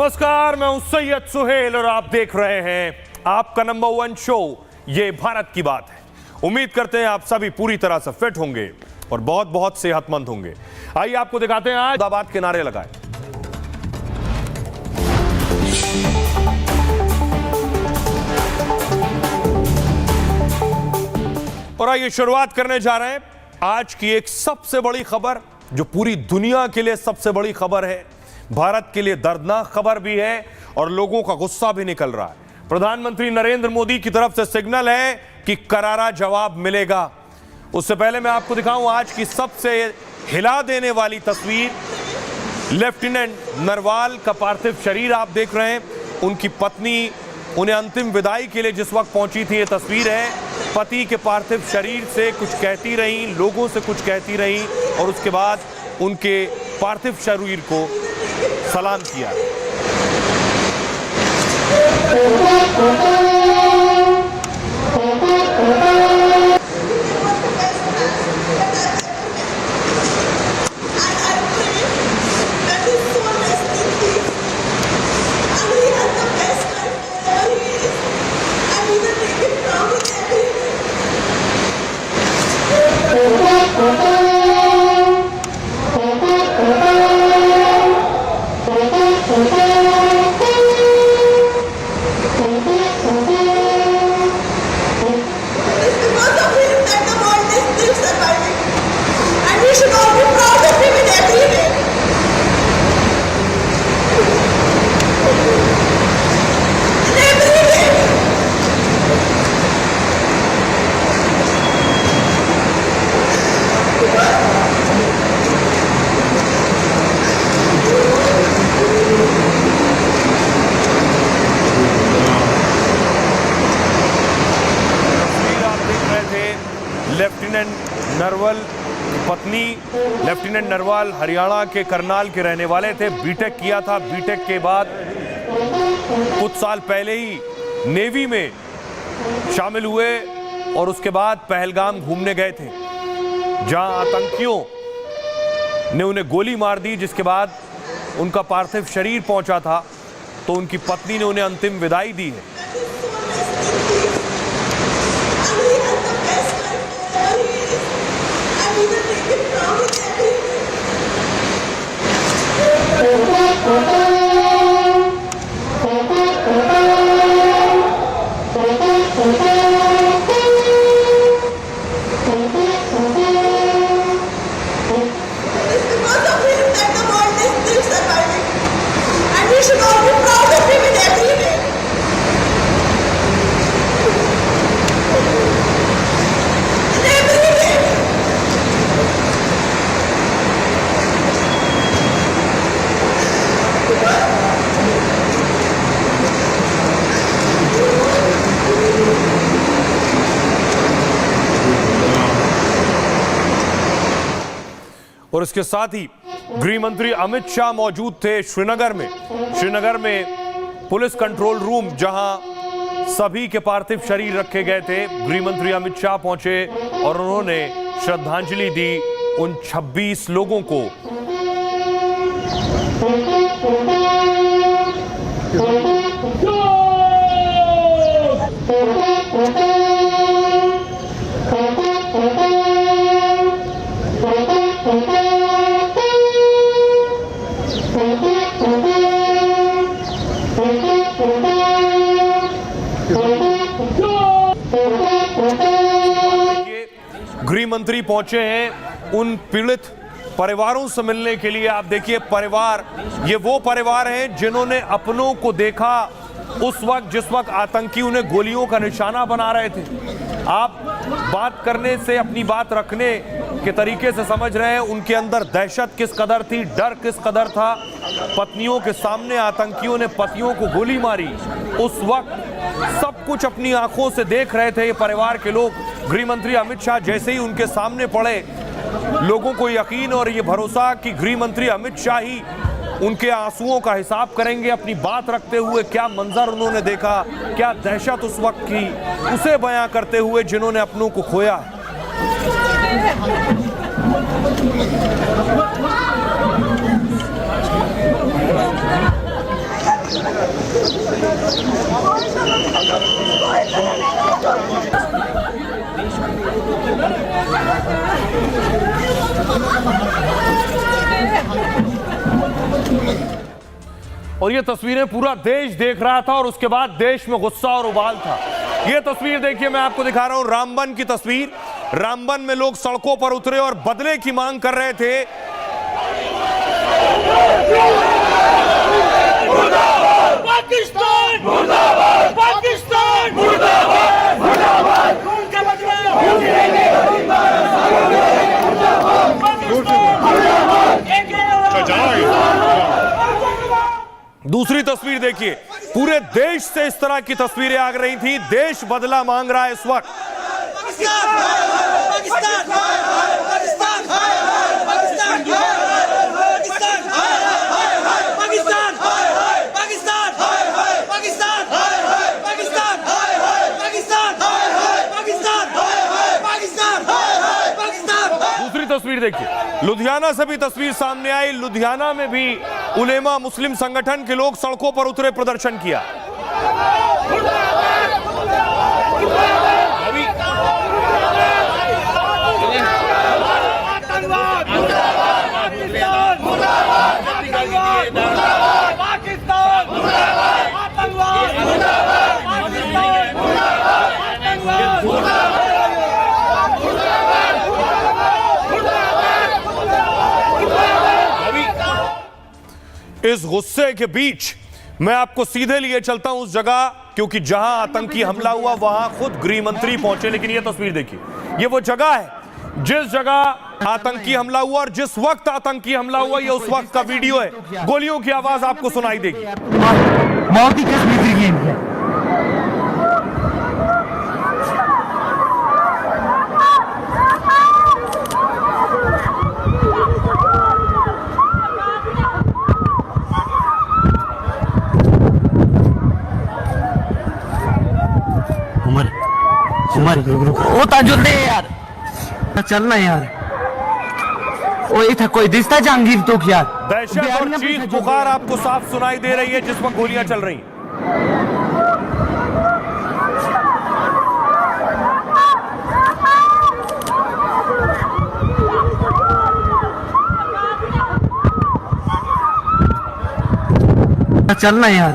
नमस्कार, मैं हूं सैयद सुहेल और आप देख रहे हैं आपका नंबर 1 शो ये भारत की बात है। उम्मीद करते हैं आप सभी पूरी तरह से फिट होंगे और बहुत बहुत सेहतमंद होंगे। आइए आपको दिखाते हैं आज मुर्दाबाद के नारे लगाए। और आइए शुरुआत करने जा रहे हैं आज की एक सबसे बड़ी खबर, जो पूरी दुनिया के लिए सबसे बड़ी खबर है, भारत के लिए दर्दनाक खबर भी है और लोगों का गुस्सा भी निकल रहा है। प्रधानमंत्री नरेंद्र मोदी की तरफ से सिग्नल है कि करारा जवाब मिलेगा। उससे पहले मैं आपको दिखाऊं आज की सबसे हिला देने वाली तस्वीर। लेफ्टिनेंट नरवाल का पार्थिव शरीर आप देख रहे हैं। उनकी पत्नी उन्हें अंतिम विदाई के लिए जिस वक्त पहुंची थी, ये तस्वीर है। पति के पार्थिव शरीर से कुछ कहती रही, लोगों से कुछ कहती रही और उसके बाद उनके पार्थिव शरीर को सलाम किया। लेफ्टिनेंट नरवल पत्नी लेफ्टिनेंट नरवाल हरियाणा के करनाल के रहने वाले थे। बीटेक किया था। बीटेक के बाद कुछ साल पहले ही नेवी में शामिल हुए और उसके बाद पहलगाम घूमने गए थे, जहां आतंकियों ने उन्हें गोली मार दी। जिसके बाद उनका पार्थिव शरीर पहुंचा था तो उनकी पत्नी ने उन्हें अंतिम विदाई दी है। और इसके साथ ही गृह मंत्री अमित शाह मौजूद थे श्रीनगर में पुलिस कंट्रोल रूम, जहां सभी के पार्थिव शरीर रखे गए थे। गृह मंत्री अमित शाह पहुंचे और उन्होंने श्रद्धांजलि दी उन 26 लोगों को। गृह मंत्री पहुंचे हैं उन पीड़ित परिवारों से मिलने के लिए। आप देखिए, परिवार, ये वो परिवार हैं जिन्होंने अपनों को देखा उस वक्त जिस वक्त आतंकी उन्हें गोलियों का निशाना बना रहे थे। आप बात करने से, अपनी बात रखने के तरीके से समझ रहे हैं उनके अंदर दहशत किस कदर थी, डर किस कदर था। पत्नियों के सामने आतंकियों ने पतियों को गोली मारी, उस वक्त सब कुछ अपनी आंखों से देख रहे थे ये परिवार के लोग। गृह मंत्री अमित शाह जैसे ही उनके सामने पड़े, लोगों को यकीन और ये भरोसा कि गृह मंत्री अमित शाह ही उनके आंसुओं का हिसाब करेंगे। अपनी बात रखते हुए क्या मंजर उन्होंने देखा, क्या दहशत उस वक्त की, उसे बयां करते हुए जिन्होंने अपनों को खोया। और ये तस्वीरें पूरा देश देख रहा था और उसके बाद देश में गुस्सा और उबाल था। ये तस्वीर देखिए, मैं आपको दिखा रहा हूं रामबन की तस्वीर। रामबन में लोग सड़कों पर उतरे और बदले की मांग कर रहे थे। पाकिस्तान मुर्दाबाद, पाकिस्तान मुर्दाबाद, मुर्दाबाद, खून का बदला दूसरी तस्वीर देखिए, पूरे देश से इस तरह की तस्वीरें आ रही थी। देश बदला मांग रहा है इस वक्त। पाकिस्तान पाकिस्तान पाकिस्तान पाकिस्तान पाकिस्तान पाकिस्तान पाकिस्तान पाकिस्तान पाकिस्तान पाकिस्तान पाकिस्तान। दूसरी तस्वीर देखिए, लुधियाना से भी तस्वीर सामने आई। लुधियाना में भी उलेमा मुस्लिम संगठन के लोग सड़कों पर उतरे, प्रदर्शन किया। इस गुस्से के बीच मैं आपको सीधे लिए चलता हूं उस जगह, क्योंकि जहां आतंकी हमला हुआ वहां खुद गृह मंत्री पहुंचे। लेकिन यह तस्वीर देखिए, यह वो जगह है जिस जगह आतंकी हमला हुआ और जिस वक्त आतंकी हमला हुआ, यह उस वक्त का वीडियो है। गोलियों की आवाज आपको सुनाई देगी। मौत की किस बीती गेम है? वो ताजुल दे यार, चलना यार। वो ये था कोई दिसता जहांगीर तो क्या? दहशत और चीख पुकार आपको साफ सुनाई दे रही है जिस वक्त गोलियां चल रही। चलना यार।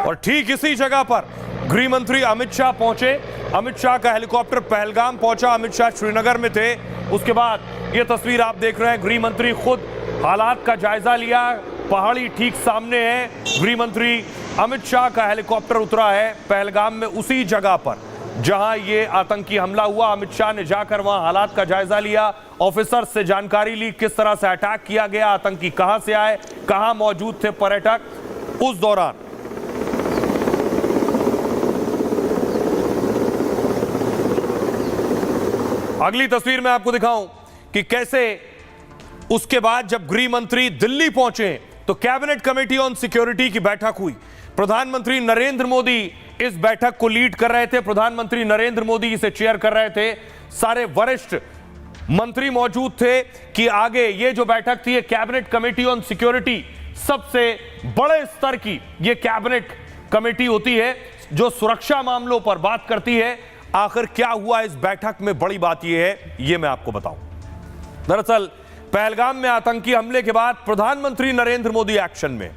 और ठीक इसी जगह पर गृह मंत्री अमित शाह पहुंचे। अमित शाह का हेलीकॉप्टर पहलगाम पहुंचा। अमित शाह श्रीनगर में थे। उसके बाद यह तस्वीर आप देख रहे हैं, गृह मंत्री खुद हालात का जायजा लिया। पहाड़ी ठीक सामने है। गृह मंत्री अमित शाह का हेलीकॉप्टर उतरा है पहलगाम में, उसी जगह पर जहां ये आतंकी हमला हुआ। अमित शाह ने जाकर वहां हालात का जायजा लिया, ऑफिसर से जानकारी ली किस तरह से अटैक किया गया, आतंकी कहां से आए, कहां मौजूद थे पर्यटक उस दौरान। अगली तस्वीर में आपको दिखाऊं कि कैसे उसके बाद जब गृह मंत्री दिल्ली पहुंचे तो कैबिनेट कमेटी ऑन सिक्योरिटी की बैठक हुई। प्रधानमंत्री नरेंद्र मोदी इस बैठक को लीड कर रहे थे। प्रधानमंत्री नरेंद्र मोदी इसे चेयर कर रहे थे। सारे वरिष्ठ मंत्री मौजूद थे कि आगे ये जो बैठक थी, ये कैबिनेट कमेटी ऑन सिक्योरिटी, सबसे बड़े स्तर की ये कैबिनेट कमेटी होती है जो सुरक्षा मामलों पर बात करती है। आखिर क्या हुआ इस बैठक में, बड़ी बात यह है, यह मैं आपको बताऊं। दरअसल पहलगाम में आतंकी हमले के बाद प्रधानमंत्री नरेंद्र मोदी एक्शन में।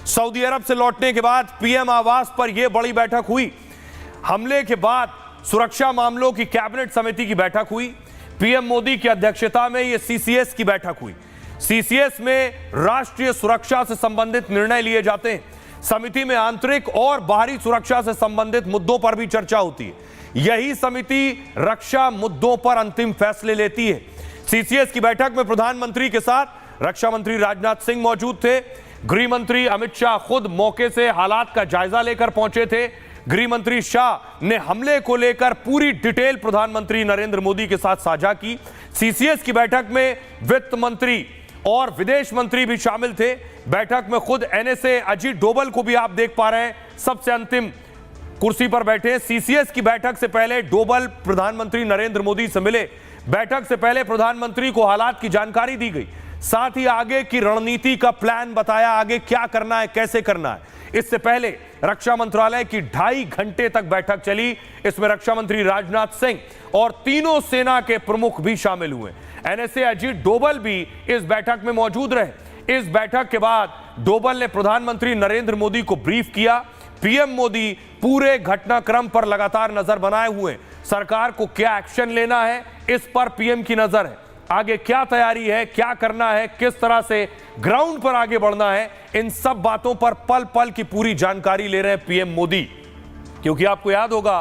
सऊदी अरब से लौटने के बाद पीएम आवास पर यह बड़ी बैठक हुई। हमले के बाद सुरक्षा मामलों की कैबिनेट समिति की बैठक हुई। पीएम मोदी की अध्यक्षता में यह सीसीएस की बैठक हुई। सीसीएस में राष्ट्रीय सुरक्षा से संबंधित निर्णय लिए जाते हैं। समिति में आंतरिक और बाहरी सुरक्षा से संबंधित मुद्दों पर भी चर्चा होती है। यही समिति रक्षा मुद्दों पर अंतिम फैसले लेती है। सीसीएस की बैठक में प्रधानमंत्री के साथ रक्षा मंत्री राजनाथ सिंह मौजूद थे। गृह मंत्री अमित शाह खुद मौके से हालात का जायजा लेकर पहुंचे थे। गृह मंत्री शाह ने हमले को लेकर पूरी डिटेल प्रधानमंत्री नरेंद्र मोदी के साथ साझा की। सीसीएस की बैठक में वित्त मंत्री और विदेश मंत्री भी शामिल थे। बैठक में खुद एनएसए अजीत डोभाल को भी आप देख पा रहे हैं, सबसे अंतिम कुर्सी पर बैठे। सीसीएस की बैठक से पहले डोभाल प्रधानमंत्री नरेंद्र मोदी से मिले। बैठक से पहले प्रधानमंत्री को हालात की जानकारी दी गई। साथ ही आगे की रणनीति का प्लान बताया, आगे क्या करना है, कैसे करना है। इससे पहले रक्षा मंत्रालय की 2.5 घंटे तक बैठक चली। इसमें रक्षा मंत्री राजनाथ सिंह और तीनों सेना के प्रमुख भी शामिल हुए। एनएसए अजीत डोभाल भी इस बैठक में मौजूद रहे। इस बैठक के बाद डोभाल ने प्रधानमंत्री नरेंद्र मोदी को ब्रीफ किया। पीएम मोदी पूरे घटनाक्रम पर लगातार नजर बनाए हुए। सरकार को क्या एक्शन लेना है, इस पर पीएम की नजर है। आगे क्या तैयारी है, क्या करना है, किस तरह से ग्राउंड पर आगे बढ़ना है, इन सब बातों पर पल पल की पूरी जानकारी ले रहे हैं पीएम मोदी। क्योंकि आपको याद होगा,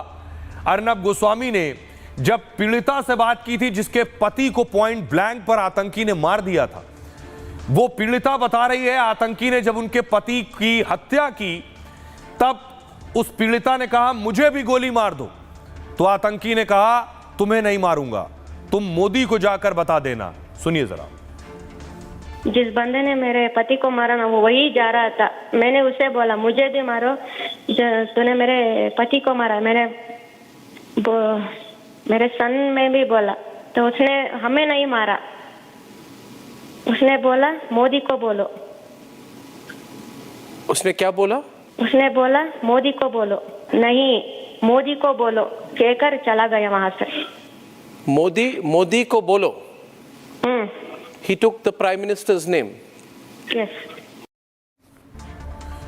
अर्नब गोस्वामी ने जब पीड़िता से बात की थी जिसके पति को पॉइंट ब्लैंक पर आतंकी ने मार दिया था, वो पीड़िता बता रही है आतंकी ने जब उनके पति की हत्या की तब उस पीड़िता ने कहा मुझे भी गोली मार दो, तो आतंकी ने कहा तुम्हें नहीं मारूंगा, तुम मोदी को जाकर बता देना। सुनिए जरा। जिस बंदे ने मेरे पति को मारा ना, वो वही जा रहा था। मैंने उसे बोला मुझे भी मारो, तूने मेरे पति को मारा। मेरे सन में भी बोला, तो उसने हमें नहीं मारा। उसने बोला मोदी को बोलो। उसने क्या बोला? उसने बोला मोदी को बोलो, नहीं मोदी को बोलो, कहकर चला गया वहां से। मोदी को बोलो। He took the Prime Minister's name. Yes.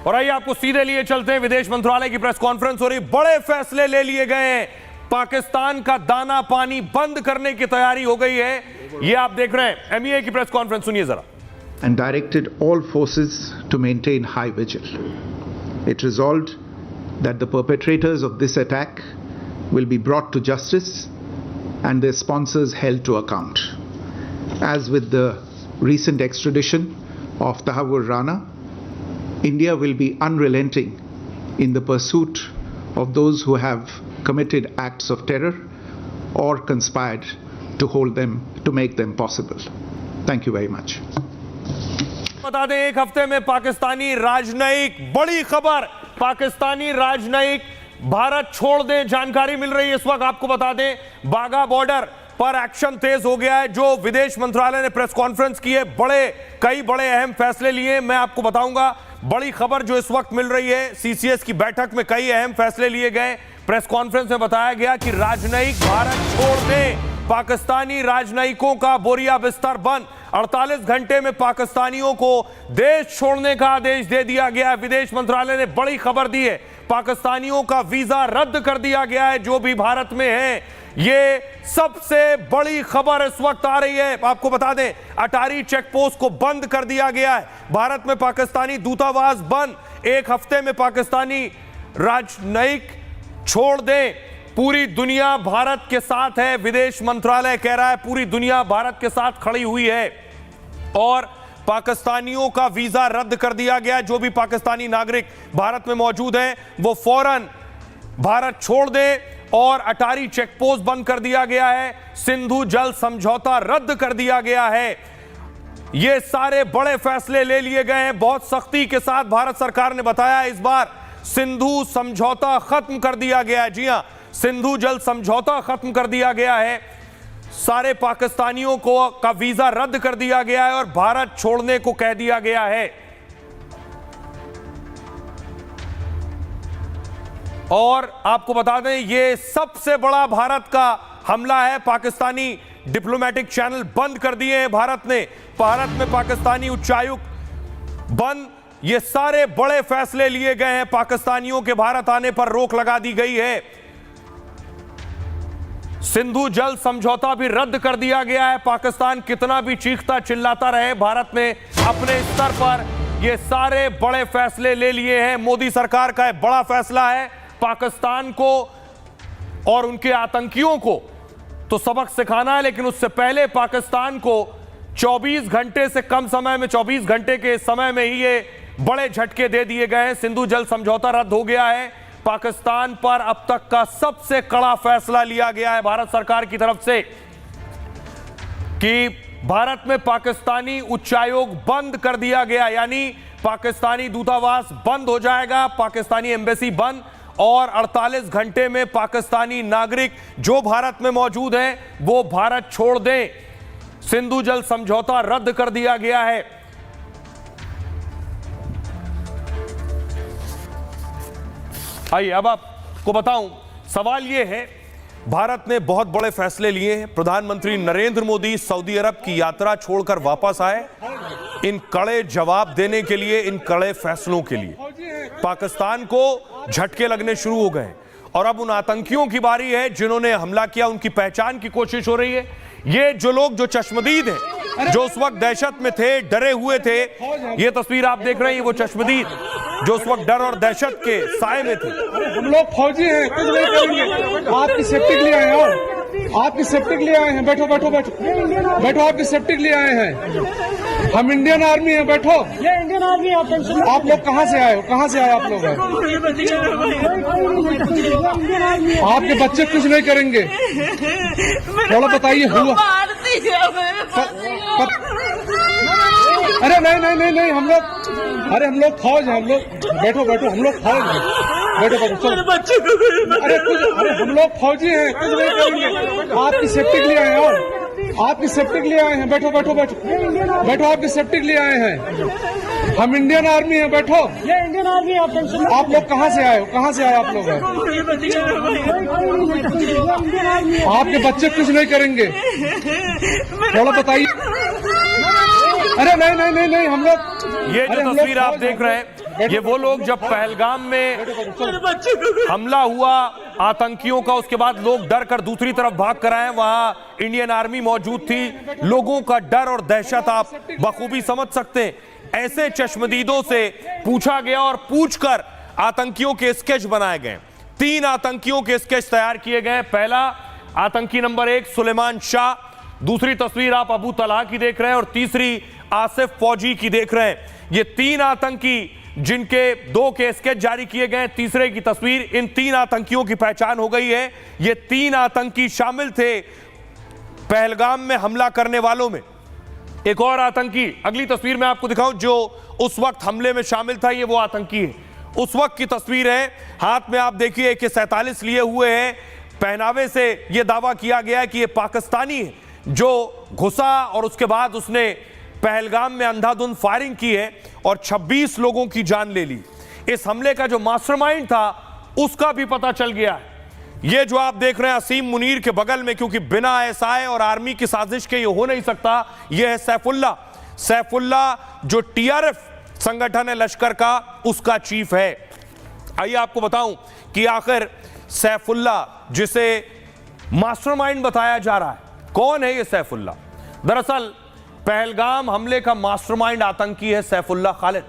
और आइए आपको सीधे लिए चलते हैं। विदेश मंत्रालय की प्रेस कॉन्फ्रेंस हो रही, बड़े फैसले ले लिए गए हैं। पाकिस्तान का दाना पानी बंद करने की तैयारी हो गई है, ये आप देख रहे हैं। एमईए की प्रेस कॉन्फ्रेंस सुनिए जरा। And directed all forces to maintain high vigil. It resolved that the perpetrators of this attack will be brought to justice and their sponsors held to account. As with the recent extradition of Tahawur Rana, India will be unrelenting in the pursuit of those who have committed acts of terror or conspired to make them possible. Thank you very much. बता दें, एक हफ्ते में पाकिस्तानी राजनयिक, बड़ी खबर, पाकिस्तानी राजनयिक भारत छोड़ दें, जानकारी मिल रही है इस वक्त। आपको बता दें, बाघा बॉर्डर पर एक्शन तेज हो गया है। जो विदेश मंत्रालय ने प्रेस कॉन्फ्रेंस की है, कई बड़े अहम फैसले लिए, मैं आपको बताऊंगा। बड़ी खबर जो इस वक्त मिल रही है, सीसीएस की बैठक में कई अहम फैसले लिए गए। प्रेस कॉन्फ्रेंस में बताया गया कि राजनयिक भारत छोड़ दें, पाकिस्तानी राजनयिकों का बोरिया बिस्तर बंद। 48 घंटे में पाकिस्तानियों को देश छोड़ने का आदेश दे दिया गया। विदेश मंत्रालय ने बड़ी खबर दी है, पाकिस्तानियों का वीजा रद्द कर दिया गया है जो भी भारत में है। ये सबसे बड़ी खबर इस वक्त आ रही है। आपको बता दें, अटारी चेक पोस्ट को बंद कर दिया गया है। भारत में पाकिस्तानी दूतावास बंद। एक हफ्ते में पाकिस्तानी राजनयिक छोड़ दें। पूरी दुनिया भारत के साथ है, विदेश मंत्रालय कह रहा है पूरी दुनिया भारत के साथ खड़ी हुई है। और पाकिस्तानियों का वीजा रद्द कर दिया गया। जो भी पाकिस्तानी नागरिक भारत में मौजूद हैं वो फौरन भारत छोड़ दें। और अटारी चेक पोस्ट बंद कर दिया गया है। सिंधु जल समझौता रद्द कर दिया गया है। ये सारे बड़े फैसले ले लिए गए हैं। बहुत सख्ती के साथ भारत सरकार ने बताया इस बार सिंधु समझौता खत्म कर दिया गया है। जी हां, सिंधु जल समझौता खत्म कर दिया गया है। सारे पाकिस्तानियों का वीजा रद्द कर दिया गया है और भारत छोड़ने को कह दिया गया है। और आपको बता दें, ये सबसे बड़ा भारत का हमला है। पाकिस्तानी डिप्लोमेटिक चैनल बंद कर दिए हैं भारत ने। भारत में पाकिस्तानी उच्चायुक्त बंद। ये सारे बड़े फैसले लिए गए हैं। पाकिस्तानियों के भारत आने पर रोक लगा दी गई है। सिंधु जल समझौता भी रद्द कर दिया गया है। पाकिस्तान कितना भी चीखता चिल्लाता रहे, भारत ने अपने स्तर पर ये सारे बड़े फैसले ले लिए हैं। मोदी सरकार का एक बड़ा फैसला है। पाकिस्तान को और उनके आतंकियों को तो सबक सिखाना है, लेकिन उससे पहले पाकिस्तान को 24 घंटे से कम समय में, 24 घंटे के समय में ही ये बड़े झटके दे दिए गए हैं। सिंधु जल समझौता रद्द हो गया है। पाकिस्तान पर अब तक का सबसे कड़ा फैसला लिया गया है भारत सरकार की तरफ से कि भारत में पाकिस्तानी उच्चायोग बंद कर दिया गया, यानी पाकिस्तानी दूतावास बंद हो जाएगा, पाकिस्तानी एम्बेसी बंद। और 48 घंटे में पाकिस्तानी नागरिक जो भारत में मौजूद हैं वो भारत छोड़ दें। सिंधु जल समझौता रद्द कर दिया गया है। आइए अब आपको बताऊं, सवाल यह है, भारत ने बहुत बड़े फैसले लिए हैं। प्रधानमंत्री नरेंद्र मोदी सऊदी अरब की यात्रा छोड़कर वापस आए इन कड़े जवाब देने के लिए, इन कड़े फैसलों के लिए। पाकिस्तान को झटके लगने शुरू हो गए और अब उन आतंकियों की बारी है जिन्होंने हमला किया, उनकी पहचान की कोशिश हो रही है। ये जो लोग जो चश्मदीद हैं, जो उस वक्त दहशत में थे, डरे हुए थे, ये तस्वीर आप देख रहे हैं, वो चश्मदीद जो उस वक्त डर और दहशत के साए में थे। हम लोग फौजी हैं, कुछ नहीं करेंगे। आपकी सेफ्टी के लिए आए हैं, और आपकी सेफ्टी के लिए आए हैं। बैठो बैठो बैठो बैठो, आपकी सेफ्टी के लिए आए हैं। हम इंडियन आर्मी हैं, बैठो। ये इंडियन आर्मी आप लोग कहाँ से आए हो? कहाँ से आए आप लोग? आपके बच्चे कुछ नहीं करेंगे, थोड़ा बताइए। हुआ अरे नहीं नहीं नहीं नहीं, हम लोग, अरे हम लोग फौज हैं, हम लोग। बैठो बैठो, हम लोग फौज हैं, बैठो बैठो, चलो। अरे हम लोग फौजी हैं, कुछ नहीं करेंगे। आपकी सेफ्टी के लिए आए हैं, और आपकी सेफ्टी के लिए आए हैं। बैठो बैठो बैठो बैठो, आपकी सेफ्टी के लिए आए हैं। हम इंडियन आर्मी हैं, बैठो। ये इंडियन आर्मी आप लोग कहाँ से आए हो? कहाँ से आए आप लोग? आपके बच्चे कुछ नहीं करेंगे, थोड़ा बताइए। अरे नहीं नहीं नहीं नहीं, हम लोग, ये जो तस्वीर आप देख रहे हैं, ये वो लोग जब पहलगाम में हमला हुआ आतंकियों का, उसके बाद लोग डर कर दूसरी तरफ भाग कर आए, वहां इंडियन आर्मी मौजूद थी। लोगों का डर और दहशत आप बखूबी समझ सकते हैं। ऐसे चश्मदीदों से पूछा गया और पूछकर आतंकियों के स्केच बनाए गए। 3 आतंकियों के स्केच तैयार किए गए। पहला आतंकी नंबर 1 सुलेमान शाह, दूसरी तस्वीर आप अबू तलहा की देख रहे हैं, और तीसरी आसिफ फौजी की देख रहे हैं। ये 3 आतंकी जिनके 2 के स्केच जारी किए गए, तीसरे की तस्वीर, इन 3 आतंकियों की पहचान हो गई है। ये 3 आतंकी शामिल थे पहलगाम में हमला करने वालों में। एक और आतंकी अगली तस्वीर में आपको दिखाऊं जो उस वक्त हमले में शामिल था, ये वो आतंकी है। उस वक्त की तस्वीर है, हाथ में आप देखिए AK-47 लिए हुए हैं। पहनावे से यह दावा किया गया है कि यह पाकिस्तानी है जो घुसा और उसके बाद उसने पहलगाम में अंधाधुंध फायरिंग की है और 26 लोगों की जान ले ली। इस हमले का जो मास्टरमाइंड था उसका भी पता चल गया है। ये जो आप देख रहे हैं असीम मुनीर के बगल में, क्योंकि बिना ISI और आर्मी की साजिश के ये हो नहीं सकता, यह है सैफुल्ला जो TRF संगठन है लश्कर का, उसका चीफ है। आइए आपको बताऊं कि आखिर सैफुल्ला जिसे मास्टरमाइंड बताया जा रहा है, कौन है ये सैफुल्ला? दरअसल पहलगाम हमले का मास्टरमाइंड आतंकी है सैफुल्ला खालिद,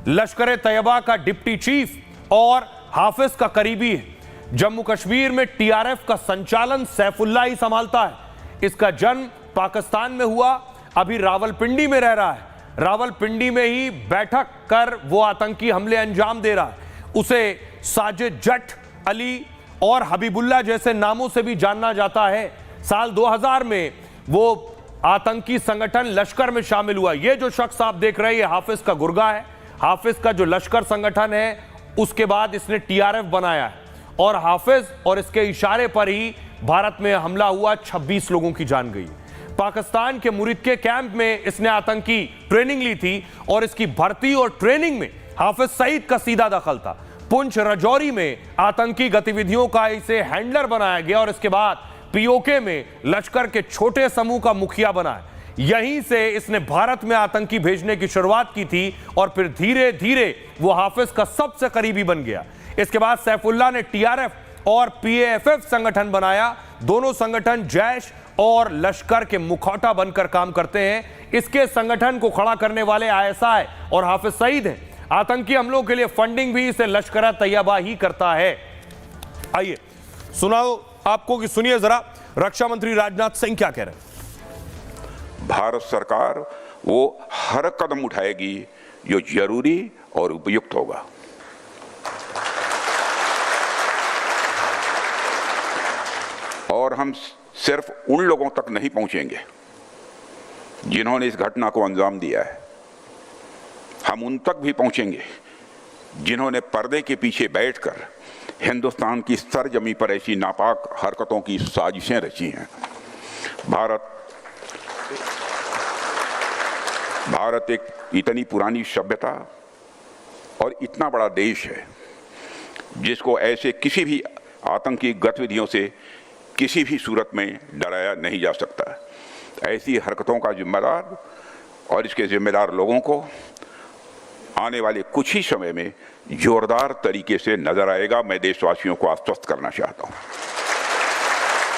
लश्कर तैयबा का डिप्टी चीफ और हाफिज का करीबी है। जम्मू कश्मीर में TRF का संचालन सैफुल्ला ही संभालता है। इसका जन्म पाकिस्तान में हुआ, अभी रावलपिंडी में रह रहा है। रावलपिंडी में ही बैठक कर वो आतंकी हमले अंजाम दे रहा है। उसे साजिद जट, अली और हबीबुल्ला जैसे नामों से भी जाना जाता है। साल 2000 में वो आतंकी संगठन लश्कर में शामिल हुआ। ये जो शख्स आप देख रहे हैं, ये हाफिज का गुर्गा है। हाफिज का जो लश्कर संगठन है उसके बाद इसने TRF बनाया है और हाफिज और इसके इशारे पर ही भारत में हमला हुआ, 26 लोगों की जान गई। पाकिस्तान के मुरीद के कैंप में इसने आतंकी ट्रेनिंग ली थी और इसकी भर्ती और ट्रेनिंग में हाफिज सईद का सीधा दखल था। पुंछ राजौरी में आतंकी गतिविधियों का इसे हैंडलर बनाया गया और इसके बाद POK में लश्कर के छोटे समूह का मुखिया बना। यहीं से इसने भारत में आतंकी भेजने की शुरुआत की थी और फिर धीरे धीरे वो हाफिज का सबसे करीबी बन गया। इसके बाद सैफुल्ला ने TRF और PAFF संगठन बनाया। दोनों संगठन जैश और लश्कर के मुखौटा बनकर काम करते हैं। इसके संगठन को खड़ा करने वाले ISI और हाफिज सईद हैं। आतंकी हमलों के लिए फंडिंग भी इसे लश्कर तैयबा ही करता है। आइए सुनाओ आपको कि सुनिए जरा रक्षा मंत्री राजनाथ सिंह क्या कह रहे हैं। भारत सरकार वो हर कदम उठाएगी जो जरूरी और उपयुक्त होगा। और हम सिर्फ उन लोगों तक नहीं पहुंचेंगे जिन्होंने इस घटना को अंजाम दिया है, हम उन तक भी पहुंचेंगे जिन्होंने पर्दे के पीछे बैठकर हिंदुस्तान की सरजमी पर ऐसी नापाक हरकतों की साजिशें रची हैं। भारत भारत एक इतनी पुरानी सभ्यता और इतना बड़ा देश है जिसको ऐसे किसी भी आतंकी गतिविधियों से किसी भी सूरत में डराया नहीं जा सकता। ऐसी हरकतों का जिम्मेदार और इसके जिम्मेदार लोगों को आने वाले कुछ ही समय में जोरदार तरीके से नजर आएगा। मैं देशवासियों को आश्वस्त करना चाहता हूं।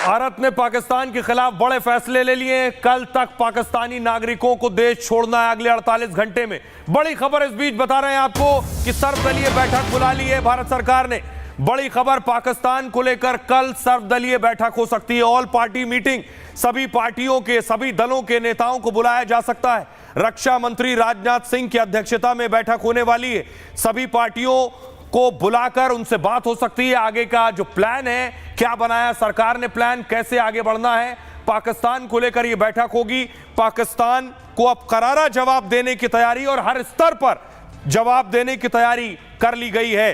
भारत ने पाकिस्तान के खिलाफ बड़े फैसले ले लिए। कल तक पाकिस्तानी नागरिकों को देश छोड़ना है, अगले 48 घंटे में। बड़ी खबर इस बीच बता रहे हैं आपको कि सर्वदलीय बैठक बुला ली है भारत सरकार ने। बड़ी खबर, पाकिस्तान को लेकर कल सर्वदलीय बैठक हो सकती है। ऑल पार्टी मीटिंग, सभी पार्टियों के, सभी दलों के नेताओं को बुलाया जा सकता है। रक्षा मंत्री राजनाथ सिंह की अध्यक्षता में बैठक होने वाली है। सभी पार्टियों को बुलाकर उनसे बात हो सकती है। आगे का जो प्लान है, क्या बनाया सरकार ने प्लान, कैसे आगे बढ़ना है, पाकिस्तान को लेकर यह बैठक होगी। पाकिस्तान को अब करारा जवाब देने की तैयारी और हर स्तर पर जवाब देने की तैयारी कर ली गई है।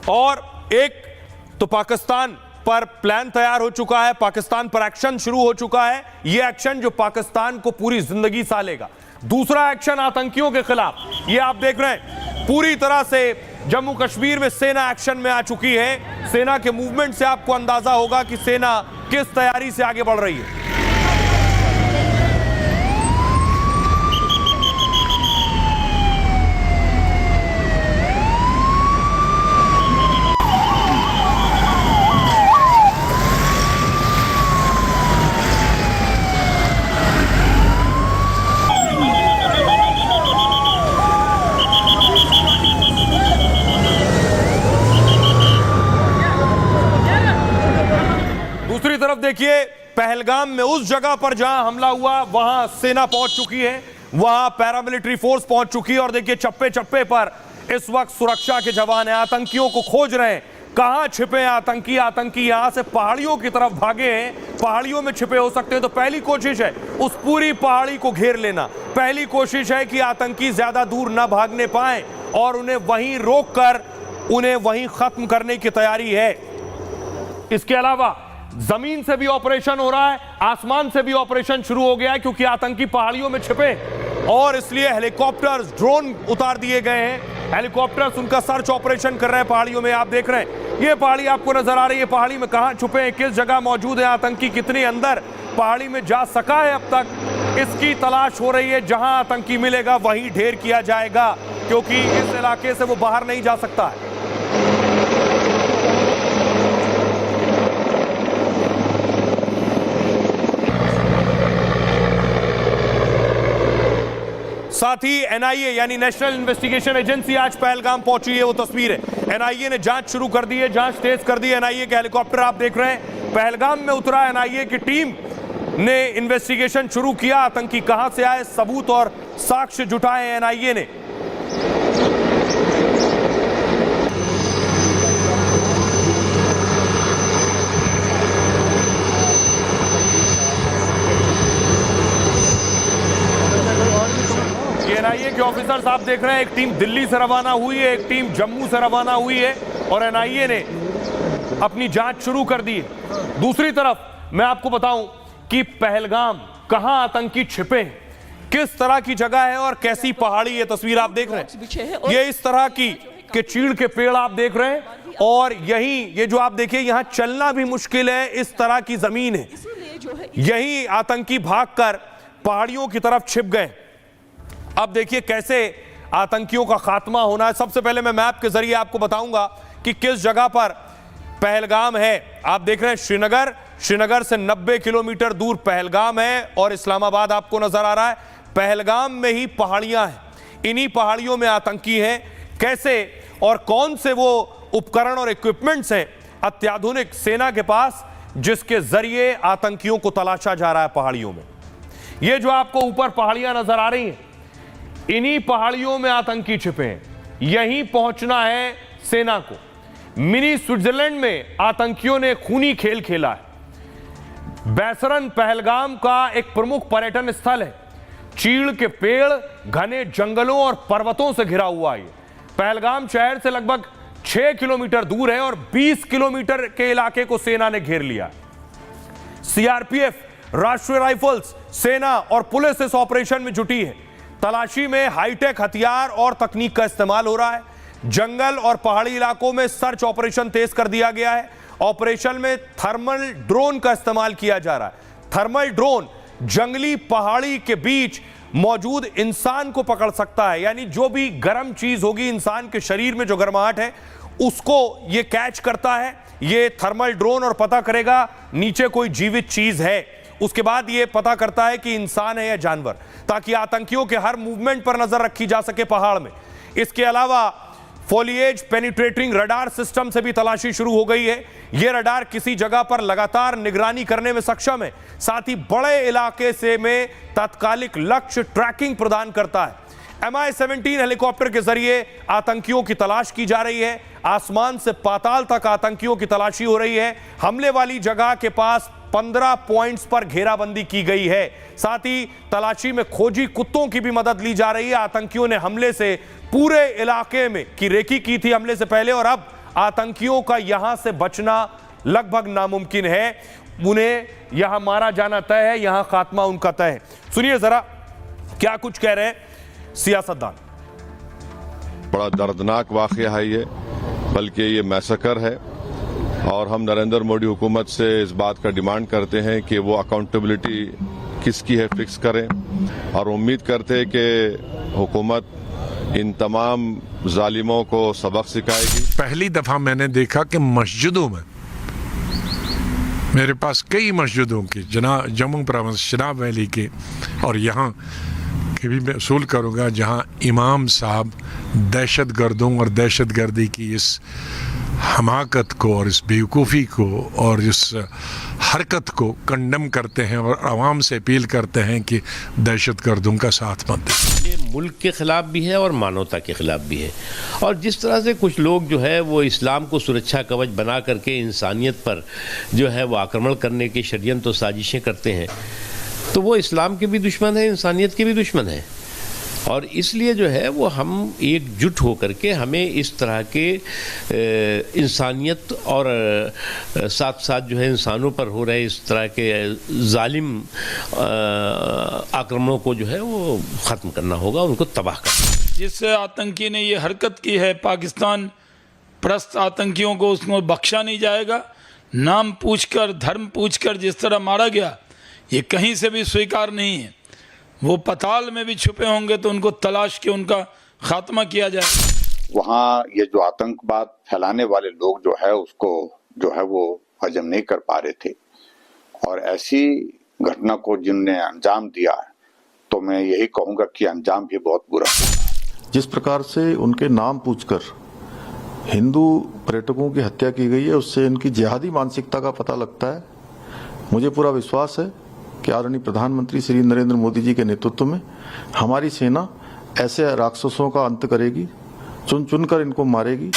और एक तो पाकिस्तान पर प्लान तैयार हो चुका है, पाकिस्तान पर एक्शन शुरू हो चुका है। यह एक्शन जो पाकिस्तान को पूरी जिंदगी सालेगा। दूसरा एक्शन आतंकियों के खिलाफ, यह आप देख रहे हैं पूरी तरह से जम्मू कश्मीर में सेना एक्शन में आ चुकी है। सेना के मूवमेंट से आपको अंदाजा होगा कि सेना किस तैयारी से आगे बढ़ रही है। दूसरी तरफ देखिए, पहलगाम में उस जगह पर जहां हमला हुआ वहां सेना पहुंच चुकी है, वहां पैरामिलिट्री फोर्स पहुंच चुकी है। और देखिए चप्पे चप्पे पर इस वक्त सुरक्षा के जवान हैं, आतंकियों को खोज रहे हैं। कहां छिपे हैं आतंकी? आतंकी यहां से पहाड़ियों की तरफ भागे हैं, पहाड़ियों में छिपे हो सकते हैं। तो पहली कोशिश है उस पूरी पहाड़ी को घेर लेना। पहली कोशिश है कि आतंकी ज्यादा दूर ना भागने पाए और उन्हें वहीं रोककर उन्हें वहीं खत्म करने की तैयारी है। इसके अलावा जमीन से भी ऑपरेशन हो रहा है, आसमान से भी ऑपरेशन शुरू हो गया है, क्योंकि आतंकी पहाड़ियों में छिपे और इसलिए हेलीकॉप्टर्स, ड्रोन उतार दिए गए हैं। हेलीकॉप्टर्स उनका सर्च ऑपरेशन कर रहे हैं पहाड़ियों में। आप देख रहे हैं ये पहाड़ी आपको नजर आ रही है। पहाड़ी में कहां छुपे हैं, किस जगह मौजूद है आतंकी, कितने अंदर पहाड़ी में जा सका है अब तक, इसकी तलाश हो रही है। जहां आतंकी मिलेगा वहीं ढेर किया जाएगा, क्योंकि इस इलाके से वो बाहर नहीं जा सकता है। साथ ही एनआईए यानी नेशनल इन्वेस्टिगेशन एजेंसी आज पहलगाम पहुंची है, वो तस्वीर है। एनआईए ने जांच शुरू कर दी है, जांच तेज कर दी है। एनआईए के हेलीकॉप्टर आप देख रहे हैं, पहलगाम में उतरा एनआईए की टीम ने इन्वेस्टिगेशन शुरू किया। आतंकी कहां से आए, सबूत और साक्ष्य जुटाए एनआईए ने। एनआईए के ऑफिसर्स आप देख रहे हैं, एक टीम दिल्ली से रवाना हुई है, एक टीम जम्मू से रवाना हुई है और एनआईए ने अपनी जांच शुरू कर दी है। दूसरी तरफ मैं आपको बताऊं कि पहलगाम कहां आतंकी छिपे हैं, किस तरह की जगह है और कैसी पहाड़ी, ये तस्वीर आप देख रहे हैं। ये इस तरह की के चीड़ के पेड़ आप देख रहे हैं और यही ये जो आप देखिए यहां चलना भी मुश्किल है, इस तरह की जमीन है। यही आतंकी भागकर पहाड़ियों की तरफ छिप गए। अब देखिए कैसे आतंकियों का खात्मा होना है। सबसे पहले मैं मैप के जरिए आपको बताऊंगा कि किस जगह पर पहलगाम है। आप देख रहे हैं श्रीनगर, श्रीनगर से 90 किलोमीटर दूर पहलगाम है और इस्लामाबाद आपको नजर आ रहा है। पहलगाम में ही पहाड़ियां हैं, इन्हीं पहाड़ियों में आतंकी हैं। कैसे और कौन से वो उपकरण और इक्विपमेंट्स हैं अत्याधुनिक सेना के पास, जिसके जरिए आतंकियों को तलाशा जा रहा है पहाड़ियों में। ये जो आपको ऊपर पहाड़ियां नजर आ रही हैं, इन्हीं पहाड़ियों में आतंकी छिपे हैं। यहीं पहुंचना है सेना को। मिनी स्विट्जरलैंड में आतंकियों ने खूनी खेल खेला है। बैसरन पहलगाम का एक प्रमुख पर्यटन स्थल है। चीड़ के पेड़, घने जंगलों और पर्वतों से घिरा हुआ है। पहलगाम शहर से लगभग 6 किलोमीटर दूर है और 20 किलोमीटर के इलाके को सेना ने घेर लिया। सीआरपीएफ राष्ट्रीय राइफल्स, सेना और पुलिस इस ऑपरेशन में जुटी है। तलाशी में हाईटेक हथियार और तकनीक का इस्तेमाल हो रहा है। जंगल और पहाड़ी इलाकों में सर्च ऑपरेशन तेज कर दिया गया है। ऑपरेशन में थर्मल ड्रोन का इस्तेमाल किया जा रहा है। थर्मल ड्रोन जंगली पहाड़ी के बीच मौजूद इंसान को पकड़ सकता है, यानी जो भी गर्म चीज होगी इंसान के शरीर में, जो गर्माहट है उसको ये कैच करता है ये थर्मल ड्रोन, और पता करेगा नीचे कोई जीवित चीज है। उसके बाद ये पता करता है कि इंसान है या जानवर, ताकि आतंकियों के हर मूवमेंट पर नजर रखी जा सके पहाड़ में। इसके अलावा फॉलिएज पेनिट्रेटिंग रडार सिस्टम से भी तलाशी शुरू हो गई है। यह रडार किसी जगह पर लगातार निगरानी करने में सक्षम है, साथ ही बड़े इलाके से में तात्कालिक लक्ष्य ट्रैकिंग प्रदान करता है। MI-17 हेलीकॉप्टर के जरिए आतंकियों की तलाश की जा रही है। आसमान से पाताल तक आतंकियों की तलाशी हो रही है। हमले वाली जगह के पास 15 पॉइंट्स पर घेराबंदी की गई है। साथ ही तलाशी में खोजी कुत्तों की भी मदद ली जा रही है। आतंकियों ने हमले से पूरे इलाके में की रेकी की थी हमले से पहले, और अब आतंकियों का यहां से बचना लगभग नामुमकिन है। उन्हें यहां मारा जाना तय है, यहां खात्मा उनका तय है। सुनिए जरा क्या कुछ कह रहे हैं सियासतदान। बड़ा दर्दनाक वाकया है ये, बल्कि ये मैसेकर है, और हम नरेंद्र मोदी हुकूमत से इस बात का डिमांड करते हैं कि वो अकाउंटेबिलिटी किसकी है फिक्स करें, और उम्मीद करते हैं कि हुकूमत इन तमाम जालिमों को सबक सिखाएगी। पहली दफा मैंने देखा कि मस्जिदों में, मेरे पास कई मस्जिदों की जम्मू प्रोविंस चिनाब वैली के, और यहाँ के भी मैं उसूल करूँगा जहाँ इमाम साहब दहशत गर्दों और दहशत गर्दी की इस हमाकत को और इस बेवकूफ़ी को और इस हरकत को कंडम करते हैं और आवाम से अपील करते हैं कि दहशत गर्दों का साथ मत दें। ये मुल्क के ख़िलाफ़ भी है और मानवता के ख़िलाफ़ भी है। और जिस तरह से कुछ लोग जो है वो इस्लाम को सुरक्षा कवच बना करके इंसानियत पर जो है वो आक्रमण करने की षड्यंत्र और साजिशें करते हैं, तो वो इस्लाम के भी दुश्मन है, इंसानियत के भी दुश्मन है। और इसलिए जो है वो हम एकजुट होकर के हमें इस तरह के इंसानियत और साथ साथ जो है इंसानों पर हो रहे इस तरह के जालिम आक्रमणों को जो है वो ख़त्म करना होगा, उनको तबाह करना। जिस आतंकी ने ये हरकत की है, पाकिस्तान परस्त आतंकियों को उसको बख्शा नहीं जाएगा। नाम पूछकर, धर्म पूछकर जिस तरह मारा गया, ये कहीं से भी स्वीकार नहीं है। वो पताल में भी छुपे होंगे तो उनको तलाश के उनका खात्मा किया जाए। वहाँ ये जो आतंकवाद फैलाने वाले लोग जो है उसको जो है वो हजम नहीं कर पा रहे थे, और ऐसी घटना को जिनने अंजाम दिया, तो मैं यही कहूँगा कि अंजाम भी बहुत बुरा होगा। जिस प्रकार से उनके नाम पूछकर हिंदू पर्यटकों की हत्या की गई है, उससे इनकी जिहादी मानसिकता का पता लगता है। मुझे पूरा विश्वास है कि आदरणीय प्रधानमंत्री श्री नरेंद्र मोदी जी के नेतृत्व में हमारी सेना ऐसे राक्षसों का अंत करेगी, चुन चुनकर इनको मारेगी।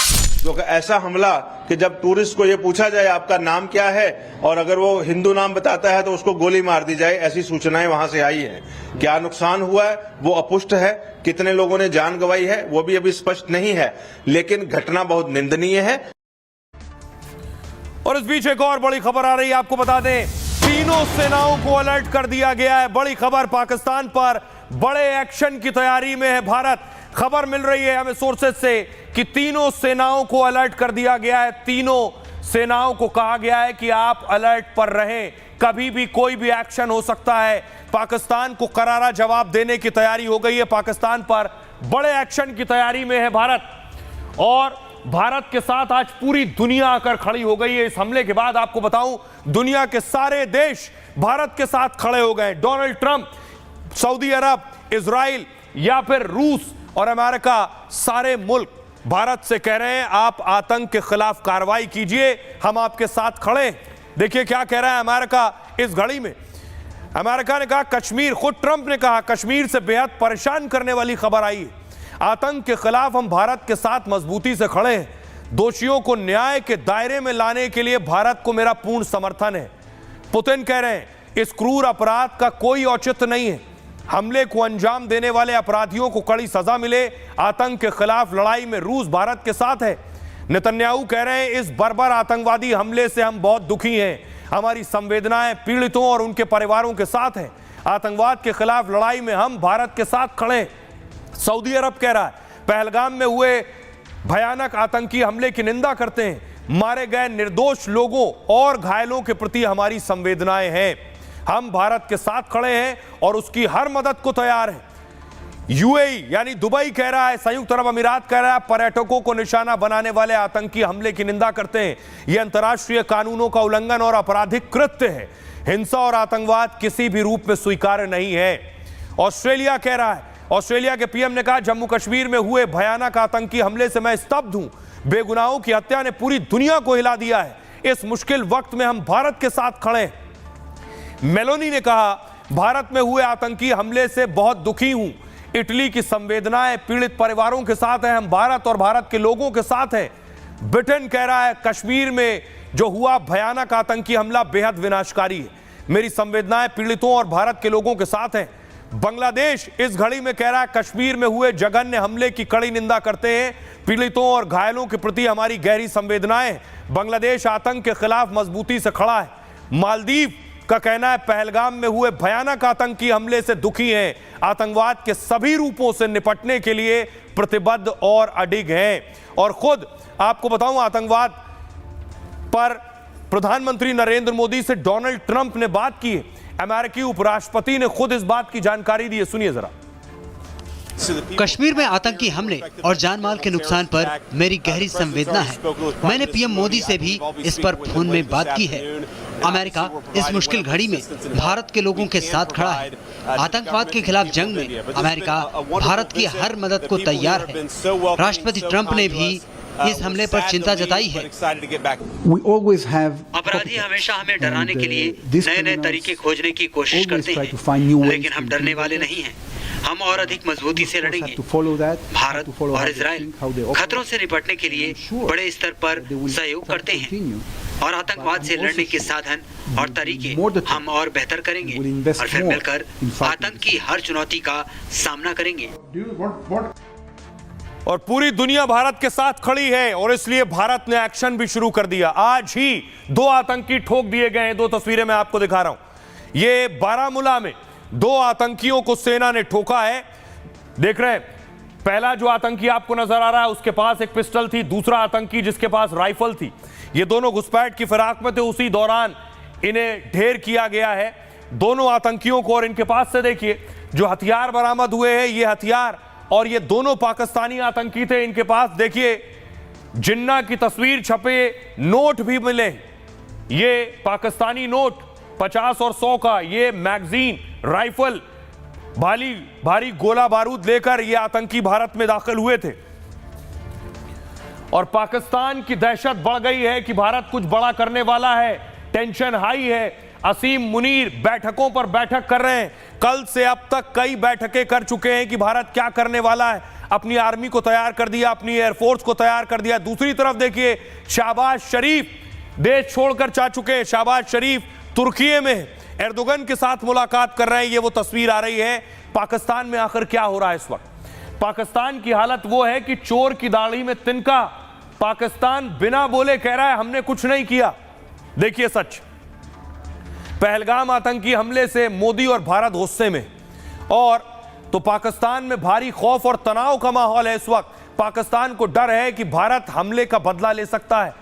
जो ऐसा हमला कि जब टूरिस्ट को ये पूछा जाए आपका नाम क्या है, और अगर वो हिंदू नाम बताता है तो उसको गोली मार दी जाए, ऐसी सूचनाएं वहां से आई है। क्या नुकसान हुआ है वो अपुष्ट है, कितने लोगों ने जान गंवाई है वो भी अभी स्पष्ट नहीं है, लेकिन घटना बहुत निंदनीय है। और इस बीच एक और बड़ी खबर आ रही है, आपको बता दें तीनों सेनाओं को अलर्ट कर दिया गया है। बड़ी खबर, पाकिस्तान पर बड़े एक्शन की तैयारी में है भारत। खबर मिल रही है हमें सोर्सेज से कि तीनों सेनाओं को अलर्ट कर दिया गया है। तीनों सेनाओं को कहा गया है कि आप अलर्ट पर रहें, कभी भी कोई भी एक्शन हो सकता है। पाकिस्तान को करारा जवाब देने की तैयारी हो गई है। पाकिस्तान पर बड़े एक्शन की तैयारी में है भारत, और भारत के साथ आज पूरी दुनिया आकर खड़ी हो गई है। इस हमले के बाद आपको बताऊं, दुनिया के सारे देश भारत के साथ खड़े हो गए। डोनाल्ड ट्रंप, सऊदी अरब, इजराइल या फिर रूस और अमेरिका, सारे मुल्क भारत से कह रहे हैं आप आतंक के खिलाफ कार्रवाई कीजिए, हम आपके साथ खड़े। देखिए क्या कह रहा है अमेरिका इस घड़ी में। अमेरिका ने कहा कश्मीर, खुद ट्रंप ने कहा कश्मीर से बेहद परेशान करने वाली खबर आई है। आतंक के खिलाफ हम भारत के साथ मजबूती से खड़े हैं। दोषियों को न्याय के दायरे में लाने के लिए भारत को मेरा पूर्ण समर्थन है। पुतिन कह रहे हैं इस क्रूर अपराध का कोई औचित्य नहीं है। हमले को अंजाम देने वाले अपराधियों को कड़ी सजा मिले। आतंक के खिलाफ लड़ाई में रूस भारत के साथ है। नेतन्याहू कह रहे हैं इस बर्बर आतंकवादी हमले से हम बहुत दुखी हैं। हमारी संवेदनाएं पीड़ितों और उनके परिवारों के साथ हैं। आतंकवाद के खिलाफ लड़ाई में हम भारत के साथ खड़े हैं। सऊदी अरब कह रहा है पहलगाम में हुए भयानक आतंकी हमले की निंदा करते हैं। मारे गए निर्दोष लोगों और घायलों के प्रति हमारी संवेदनाएं हैं। हम भारत के साथ खड़े हैं और उसकी हर मदद को तैयार हैं। यूएई यानी दुबई कह रहा है, संयुक्त अरब अमीरात कह रहा है, पर्यटकों को निशाना बनाने वाले आतंकी हमले की निंदा करते हैं। यह अंतर्राष्ट्रीय कानूनों का उल्लंघन और आपराधिक कृत्य है। हिंसा और आतंकवाद किसी भी रूप में स्वीकार्य नहीं है। ऑस्ट्रेलिया कह रहा है, ऑस्ट्रेलिया के पीएम ने कहा जम्मू कश्मीर में हुए भयानक आतंकी हमले से मैं स्तब्ध हूं। बेगुनाहों की हत्या ने पूरी दुनिया को हिला दिया है। इस मुश्किल वक्त में हम भारत के साथ खड़े हैं। मेलोनी ने कहा भारत में हुए आतंकी हमले से बहुत दुखी हूं। इटली की संवेदनाएं पीड़ित परिवारों के साथ हैं। हम भारत और भारत के लोगों के साथ हैं। ब्रिटेन कह रहा है कश्मीर में जो हुआ भयानक आतंकी हमला बेहद विनाशकारी है। मेरी संवेदनाएं पीड़ितों और भारत के लोगों के साथ हैं। बांग्लादेश इस घड़ी में कह रहा है कश्मीर में हुए जघन्य हमले की कड़ी निंदा करते हैं। पीड़ितों और घायलों के प्रति हमारी गहरी संवेदनाएं। बांग्लादेश आतंक के खिलाफ मजबूती से खड़ा है। मालदीव का कहना है पहलगाम में हुए भयानक आतंकी हमले से दुखी हैं। आतंकवाद के सभी रूपों से निपटने के लिए प्रतिबद्ध और अडिग हैं। और खुद आपको बताऊं, आतंकवाद पर प्रधानमंत्री नरेंद्र मोदी से डोनाल्ड ट्रंप ने बात की है। अमेरिकी उपराष्ट्रपति ने खुद इस बात की जानकारी दी है। सुनिए जरा। कश्मीर में आतंकी हमले और जानमाल के नुकसान पर मेरी गहरी संवेदना है। मैंने पीएम मोदी से भी इस पर फोन में बात की है। अमेरिका इस मुश्किल घड़ी में भारत के लोगों के साथ खड़ा है। आतंकवाद के खिलाफ जंग में अमेरिका भारत की हर मदद को तैयार है। राष्ट्रपति ट्रंप ने भी इस हमले पर चिंता जताई है। अपराधी हमेशा हमें डराने के लिए नए नए तरीके खोजने की कोशिश करते हैं, लेकिन हम डरने वाले नहीं हैं। हम और अधिक मजबूती से लड़ेंगे। भारत और इजराइल खतरों से निपटने के लिए बड़े स्तर पर सहयोग करते हैं और आतंकवाद से लड़ने के साधन और तरीके हम और बेहतर करेंगे और फिर मिलकर आतंक की हर चुनौती का सामना करेंगे। और पूरी दुनिया भारत के साथ खड़ी है और इसलिए भारत ने एक्शन भी शुरू कर दिया। आज ही 2 आतंकी ठोक दिए गए हैं। 2 तस्वीरें मैं आपको दिखा रहा हूं। ये बारामूला में 2 आतंकियों को सेना ने ठोका है। देख रहे हैं, पहला जो आतंकी आपको नजर आ रहा है उसके पास एक पिस्टल थी, दूसरा आतंकी जिसके पास राइफल थी। ये दोनों घुसपैठ की फिराक में थे। उसी दौरान इन्हें ढेर किया गया है, दोनों आतंकियों को। और इनके पास से देखिए जो हथियार बरामद हुए हैं, ये हथियार और ये दोनों पाकिस्तानी आतंकी थे। इनके पास देखिए जिन्ना की तस्वीर छपे नोट भी मिले। ये पाकिस्तानी नोट 50 और 100 का, ये मैगजीन, राइफल, भारी गोला बारूद लेकर ये आतंकी भारत में दाखिल हुए थे। और पाकिस्तान की दहशत बढ़ गई है कि भारत कुछ बड़ा करने वाला है। टेंशन हाई है। असीम मुनीर बैठकों पर बैठक कर रहे हैं। कल से अब तक कई बैठकें कर चुके हैं कि भारत क्या करने वाला है। अपनी आर्मी को तैयार कर दिया, अपनी एयरफोर्स को तैयार कर दिया। दूसरी तरफ देखिए शहबाज शरीफ देश छोड़कर जा चुके हैं। शहबाज शरीफ तुर्की में एर्दोगन के साथ मुलाकात कर रहे हैं। ये वो तस्वीर आ रही है। पाकिस्तान में आखिर क्या हो रहा है इस वक्त? पाकिस्तान की हालत वो है कि चोर की दाढ़ी में तिनका। पाकिस्तान बिना बोले कह रहा है हमने कुछ नहीं किया। देखिए सच, पहलगाम आतंकी हमले से मोदी और भारत गुस्से में, और तो पाकिस्तान में भारी खौफ और तनाव का माहौल है इस वक्त। पाकिस्तान को डर है कि भारत हमले का बदला ले सकता है।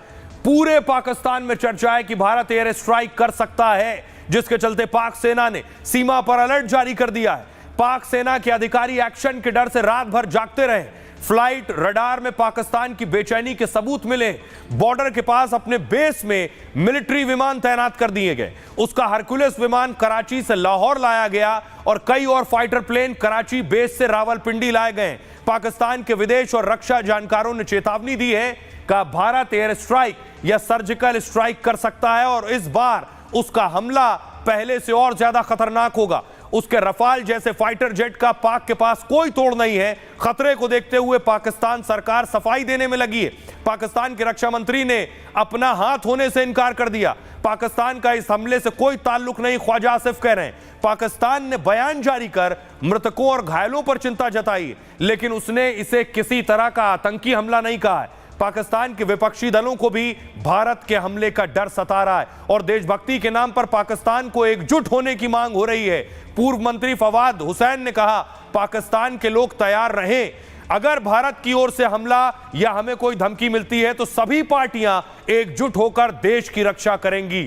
पूरे पाकिस्तान में चर्चा है कि भारत एयर स्ट्राइक कर सकता है, जिसके चलते पाक सेना ने सीमा पर अलर्ट जारी कर दिया है। पाक सेना के अधिकारी एक्शन के डर से रात भर जागते रहे। फ्लाइट रडार में पाकिस्तान की बेचैनी के सबूत मिले। बॉर्डर के पास अपने बेस में मिलिट्री विमान तैनात कर दिए गए। उसका हरकुलिस विमान कराची से लाहौर लाया गया और कई और फाइटर प्लेन कराची बेस से रावलपिंडी लाए गए। पाकिस्तान के विदेश और रक्षा जानकारों ने चेतावनी दी है कि भारत एयर स्ट्राइक या सर्जिकल स्ट्राइक कर सकता है और इस बार उसका हमला पहले से और ज्यादा खतरनाक होगा। उसके रफाल जैसे फाइटर जेट का पाक के पास कोई तोड़ नहीं है। खतरे को देखते हुए पाकिस्तान सरकार सफाई देने में लगी है। पाकिस्तान के रक्षा मंत्री ने अपना हाथ होने से इनकार कर दिया। पाकिस्तान का इस हमले से कोई ताल्लुक नहीं, ख्वाजा आसिफ कह रहे हैं। पाकिस्तान ने बयान जारी कर मृतकों और घायलों पर चिंता जताई, लेकिन उसने इसे किसी तरह का आतंकी हमला नहीं कहा है। पाकिस्तान के विपक्षी दलों को भी भारत के हमले का डर सता रहा है और देशभक्ति के नाम पर पाकिस्तान को एकजुट होने की मांग हो रही है। पूर्व मंत्री फवाद हुसैन ने कहा, पाकिस्तान के लोग तैयार रहें, अगर भारत की ओर से हमला या हमें कोई धमकी मिलती है तो सभी पार्टियां एकजुट होकर देश की रक्षा करेंगी।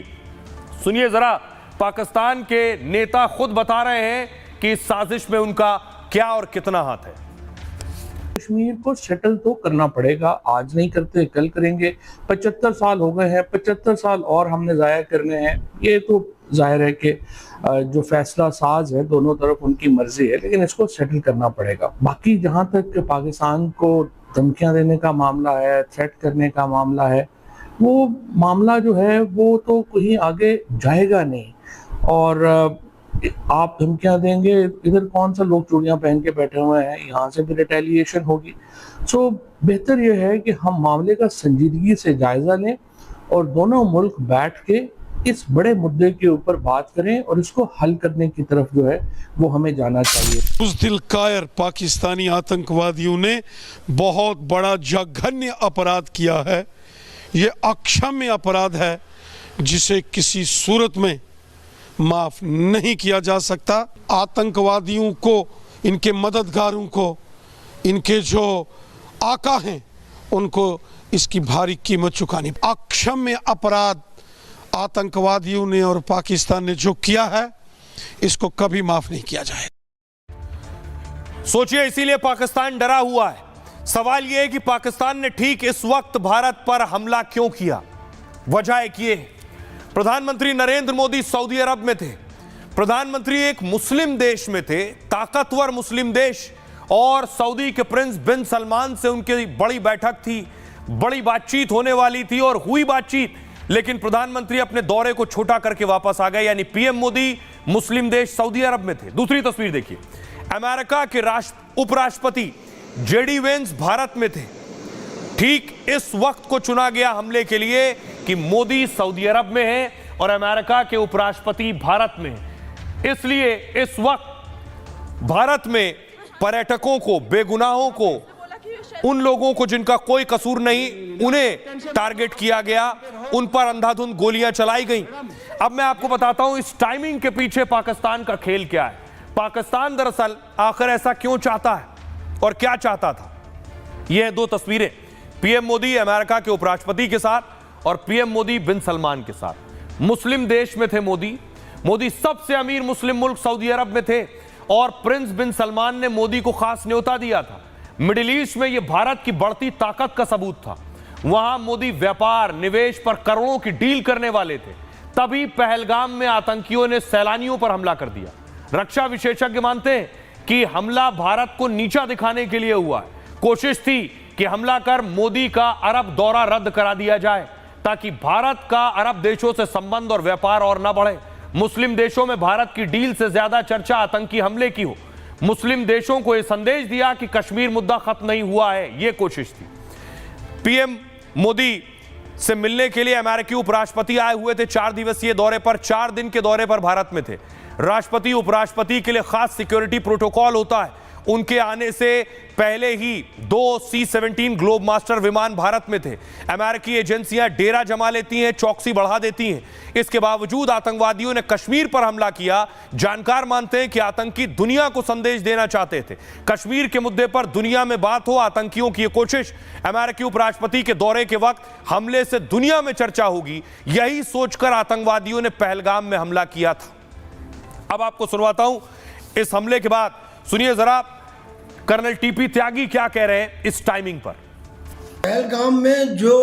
सुनिए जरा, पाकिस्तान के नेता खुद बता रहे हैं कि इस साजिश में उनका क्या और कितना हाथ है। कश्मीर को सेटल तो करना पड़ेगा, आज नहीं करते कल करेंगे। 75 साल हो गए हैं, 75 साल और हमने जाया करने हैं। ये तो जाहिर है कि जो फैसला साज है दोनों तरफ उनकी मर्जी है, लेकिन इसको सेटल करना पड़ेगा। बाकी जहां तक पाकिस्तान को धमकियां देने का मामला है, थ्रेट करने का मामला है, वो मामला जो है वो तो कहीं आगे जाएगा नहीं। और आप धमकियां देंगे, इधर कौन सा लोग चूड़ियां पहन के बैठे हुए हैं, यहाँ से भी रिटेलिएशन होगी। सो बेहतर यह है कि हम मामले का संजीदगी से जायजा लें और दोनों मुल्क बैठ के इस बड़े मुद्दे के ऊपर बात करें और इसको हल करने की तरफ जो है वो हमें जाना चाहिए। बुज़दिल कायर पाकिस्तानी आतंकवादियों ने बहुत बड़ा जघन्य अपराध किया है। ये अक्षम्य अपराध है जिसे किसी सूरत में माफ नहीं किया जा सकता। आतंकवादियों को, इनके मददगारों को, इनके जो आका हैं उनको इसकी भारी कीमत चुकानी। अक्षम्य अपराध आतंकवादियों ने और पाकिस्तान ने जो किया है इसको कभी माफ नहीं किया जाएगा। सोचिए, इसीलिए पाकिस्तान डरा हुआ है। सवाल यह है कि पाकिस्तान ने ठीक इस वक्त भारत पर हमला क्यों किया। वजह एक ये है, प्रधानमंत्री नरेंद्र मोदी सऊदी अरब में थे। प्रधानमंत्री एक मुस्लिम देश में थे, ताकतवर मुस्लिम देश, और सऊदी के प्रिंस बिन सलमान से उनकी बड़ी बैठक थी, बड़ी बातचीत होने वाली थी और हुई बातचीत, लेकिन प्रधानमंत्री अपने दौरे को छोटा करके वापस आ गए। यानी पीएम मोदी मुस्लिम देश सऊदी अरब में थे। दूसरी तस्वीर देखिए, अमेरिका के उपराष्ट्रपति जेडी वेंस भारत में थे। ठीक इस वक्त को चुना गया हमले के लिए कि मोदी सऊदी अरब में हैं और अमेरिका के उपराष्ट्रपति भारत में हैं। इसलिए इस वक्त भारत में पर्यटकों को, बेगुनाहों को, उन लोगों को जिनका कोई कसूर नहीं, उन्हें टारगेट किया गया, उन पर अंधाधुंध गोलियां चलाई गईं। अब मैं आपको बताता हूं इस टाइमिंग के पीछे पाकिस्तान का खेल क्या है। पाकिस्तान दरअसल आखिर ऐसा क्यों चाहता है और क्या चाहता था। यह दो तस्वीरें, पीएम मोदी अमेरिका के उपराष्ट्रपति के साथ और पीएम मोदी बिन सलमान के साथ। मुस्लिम देश में थे मोदी सबसे अमीर मुस्लिम मुल्क सऊदी अरब में थे और प्रिंस बिन सलमान ने मोदी को खास न्योता दिया था। मिडिल ईस्ट में यह भारत की बढ़ती ताकत का सबूत था। वहां मोदी व्यापार, निवेश पर करोड़ों की डील करने वाले थे। तभी पहलगाम में आतंकियों ने सैलानियों पर हमला कर दिया। रक्षा विशेषज्ञ मानते हैं कि हमला भारत को नीचा दिखाने के लिए हुआ है। कोशिश थी कि हमला कर मोदी का अरब दौरा रद्द करा दिया जाए ताकि भारत का अरब देशों से संबंध और व्यापार और न बढ़े। मुस्लिम देशों में भारत की डील से ज्यादा चर्चा आतंकी हमले की हो। मुस्लिम देशों को यह संदेश दिया कि कश्मीर मुद्दा खत्म नहीं हुआ है, यह कोशिश थी। पीएम मोदी से मिलने के लिए अमेरिकी उपराष्ट्रपति आए हुए थे 4 दिवसीय दौरे पर, 4 दिन के दौरे पर भारत में थे। राष्ट्रपति उपराष्ट्रपति के लिए खास सिक्योरिटी प्रोटोकॉल होता है। उनके आने से पहले ही 2 C-17 ग्लोब मास्टर विमान भारत में थे। अमेरिकी एजेंसियां डेरा जमा लेती हैं, चौकसी बढ़ा देती हैं। इसके बावजूद आतंकवादियों ने कश्मीर पर हमला किया। जानकार मानते हैं कि आतंकी दुनिया को संदेश देना चाहते थे। कश्मीर के मुद्दे पर दुनिया में बात हो, आतंकियों की यह कोशिश। अमेरिकी उपराष्ट्रपति के दौरे के वक्त हमले से दुनिया में चर्चा होगी, यही सोचकर आतंकवादियों ने पहलगाम में हमला किया था। अब आपको सुनवाता हूं इस हमले के बाद, सुनिए जरा कर्नल टीपी त्यागी क्या कह रहे हैं इस टाइमिंग पर। पहलगाम में जो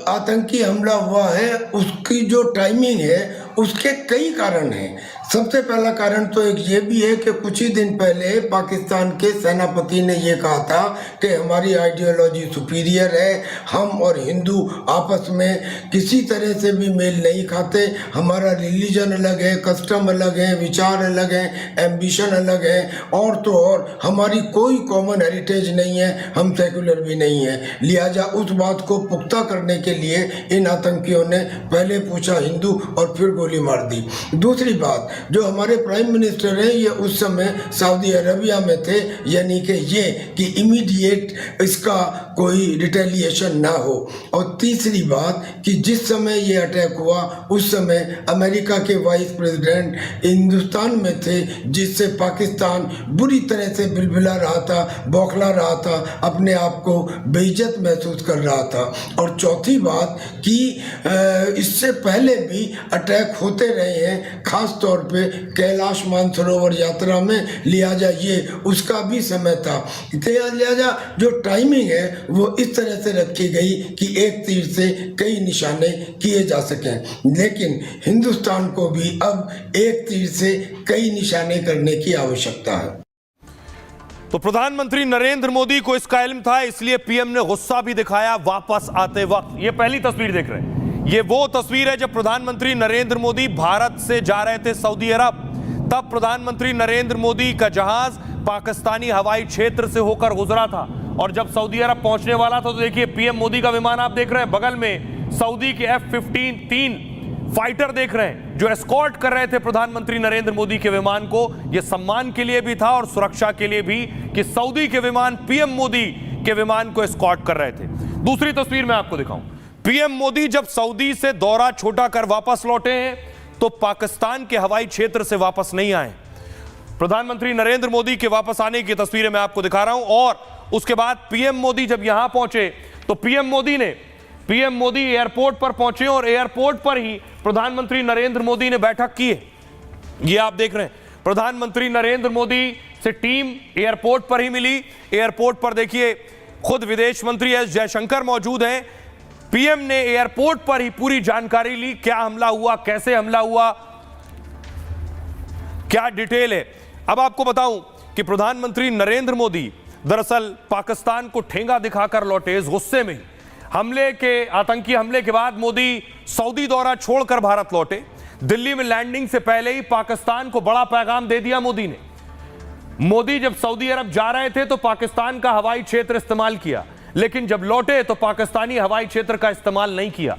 आतंकी हमला हुआ है उसकी जो टाइमिंग है उसके कई कारण हैं। सबसे पहला कारण तो एक ये भी है कि कुछ ही दिन पहले पाकिस्तान के सेनापति ने ये कहा था कि हमारी आइडियोलॉजी सुपीरियर है, हम और हिंदू आपस में किसी तरह से भी मेल नहीं खाते, हमारा रिलीजन अलग है, कस्टम अलग है, विचार अलग हैं, एम्बिशन अलग है, और तो और हमारी कोई कॉमन हेरिटेज नहीं है, हम सेकुलर भी नहीं है। लिहाजा उस बात को पुख्ता करने के लिए इन आतंकियों ने पहले पूछा हिंदू और फिर गोली मार दी। दूसरी बात, जो हमारे प्राइम मिनिस्टर हैं ये उस समय सऊदी अरबिया में थे, यानी कि ये कि इमीडिएट इसका कोई रिटेलिएशन ना हो। और तीसरी बात कि जिस समय ये अटैक हुआ उस समय अमेरिका के वाइस प्रेसिडेंट हिंदुस्तान में थे, जिससे पाकिस्तान बुरी तरह से बिलबिला रहा था, बौखला रहा था, अपने आप को बेइज्जत महसूस कर रहा था। और चौथी बात कि इससे पहले भी अटैक होते रहे हैं, खास तौर पे कैलाश मानसरोवर यात्रा में, लिहाजा ये उसका भी समय था। लिहाजा जो टाइमिंग है वो इस तरह से रखी गई कि एक तीर से कई निशाने किए जा सकें, लेकिन हिंदुस्तान को भी अब एक तीर से कई निशाने करने की आवश्यकता है। तो प्रधानमंत्री नरेंद्र मोदी को इसका इल्म था, इसलिए पीएम ने गुस्सा भी दिखाया वापस आते वक्त। ये पहली तस्वीर देख रहे हैं, ये वो तस्वीर है जब प्रधानमंत्री नरेंद्र मोदी भारत से जा रहे थे सऊदी अरब। तब प्रधानमंत्री नरेंद्र मोदी का जहाज पाकिस्तानी हवाई क्षेत्र से होकर गुजरा था और जब सऊदी अरब पहुंचने वाला था तो देखिए पीएम मोदी का विमान आप देख रहे हैं, बगल में सऊदी के F-15 3 फाइटर देख रहे हैं जो एस्कॉर्ट कर रहे थे प्रधानमंत्री नरेंद्र मोदी के विमान को। यह सम्मान के लिए भी था और सुरक्षा के लिए भी कि सऊदी के विमान पीएम मोदी के विमान को एस्कॉर्ट कर रहे थे। दूसरी तस्वीर मैं आपको दिखाऊं, पीएम मोदी जब सऊदी से दौरा छोटा कर वापस लौटे हैं तो पाकिस्तान के हवाई क्षेत्र से वापस नहीं आए। प्रधानमंत्री नरेंद्र मोदी के वापस आने की तस्वीरें मैं आपको दिखा रहा हूं। और उसके बाद पीएम मोदी जब यहां पहुंचे तो पीएम मोदी एयरपोर्ट पर पहुंचे और एयरपोर्ट पर ही प्रधानमंत्री नरेंद्र मोदी ने बैठक की है। ये आप देख रहे हैं, प्रधानमंत्री नरेंद्र मोदी से टीम एयरपोर्ट पर ही मिली। एयरपोर्ट पर देखिए खुद विदेश मंत्री एस जयशंकर मौजूद हैं। पीएम ने एयरपोर्ट पर ही पूरी जानकारी ली, क्या हमला हुआ, कैसे हमला हुआ, क्या डिटेल है। अब आपको बताऊं कि प्रधानमंत्री नरेंद्र मोदी दरअसल पाकिस्तान को ठेंगा दिखाकर लौटे इस गुस्से में। आतंकी हमले के बाद मोदी सऊदी दौरा छोड़कर भारत लौटे। दिल्ली में लैंडिंग से पहले ही पाकिस्तान को बड़ा पैगाम दे दिया मोदी ने। मोदी जब सऊदी अरब जा रहे थे तो पाकिस्तान का हवाई क्षेत्र इस्तेमाल किया, लेकिन जब लौटे तो पाकिस्तानी हवाई क्षेत्र का इस्तेमाल नहीं किया।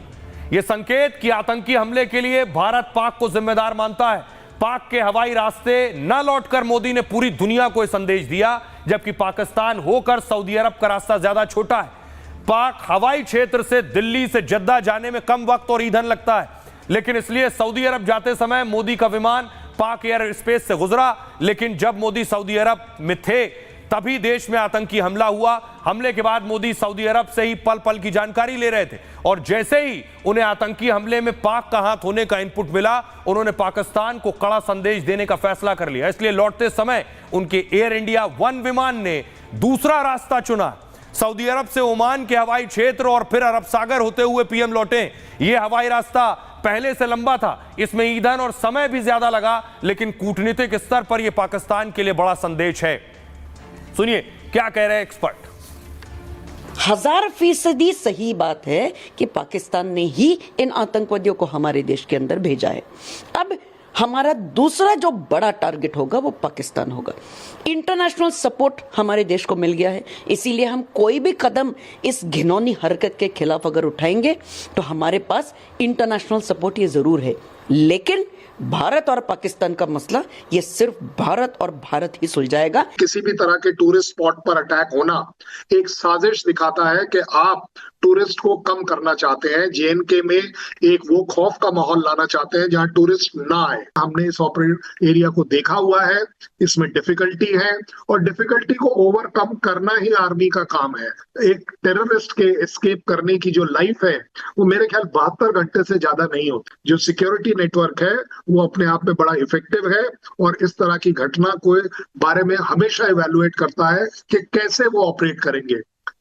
यह संकेत कि आतंकी हमले के लिए भारत पाक को जिम्मेदार मानता है। पाक के हवाई रास्ते न लौटकर मोदी ने पूरी दुनिया को संदेश दिया, जबकि पाकिस्तान होकर सऊदी अरब का रास्ता ज्यादा छोटा है। पाक हवाई क्षेत्र से दिल्ली से जद्दा जाने में कम वक्त और ईंधन लगता है, लेकिन इसलिए सऊदी अरब जाते समय मोदी का विमान पाक एयर स्पेस से गुजरा। लेकिन जब मोदी सऊदी अरब में थे तभी देश में आतंकी हमला हुआ। हमले के बाद मोदी सऊदी अरब से ही पल पल की जानकारी ले रहे थे और जैसे ही उन्हें आतंकी हमले में पाक का हाथ होने का इनपुट मिला, उन्होंने पाकिस्तान को कड़ा संदेश देने का फैसला कर लिया। इसलिए लौटते समय उनके एयर इंडिया 1 विमान ने दूसरा रास्ता चुना। सऊदी अरब से ओमान के हवाई क्षेत्र और फिर अरब सागर होते हुए पीएम लौटे। यह हवाई रास्ता पहले से लंबा था, इसमें ईंधन और समय भी ज्यादा लगा, लेकिन कूटनीतिक स्तर पर यह पाकिस्तान के लिए बड़ा संदेश है। सुनिए क्या कह रहे हैं एक्सपर्ट। 1000% सही बात है कि पाकिस्तान ने ही इन आतंकवादियों को हमारे देश के अंदर भेजा है। अब हमारा दूसरा जो बड़ा टारगेट होगा वो पाकिस्तान होगा। इंटरनेशनल सपोर्ट हमारे देश को मिल गया है, इसीलिए हम कोई भी कदम इस घिनौनी हरकत के खिलाफ अगर उठाएंगे तो हमारे पास इंटरनेशनल सपोर्ट ये जरूर है। लेकिन भारत और पाकिस्तान का मसला ये सिर्फ भारत और भारत ही सुलझाएगा। किसी भी तरह के टूरिस्ट स्पॉट पर अटैक होना एक साजिश दिखाता है कि आप टूरिस्ट को कम करना चाहते हैं। जेएनके में एक वो खौफ का माहौल लाना चाहते हैं जहां टूरिस्ट ना आए। हमने इस ऑपरेट एरिया को देखा हुआ है, इसमें डिफिकल्टी है और डिफिकल्टी को ओवरकम करना ही आर्मी का काम है। एक टेररिस्ट के एस्केप करने की जो लाइफ है वो मेरे ख्याल 72 घंटे से ज्यादा नहीं होती। जो सिक्योरिटी नेटवर्क है वो अपने आप में बड़ा इफेक्टिव है और इस तरह की घटना को बारे में हमेशा इवैल्यूएट करता है कि कैसे वो ऑपरेट करेंगे।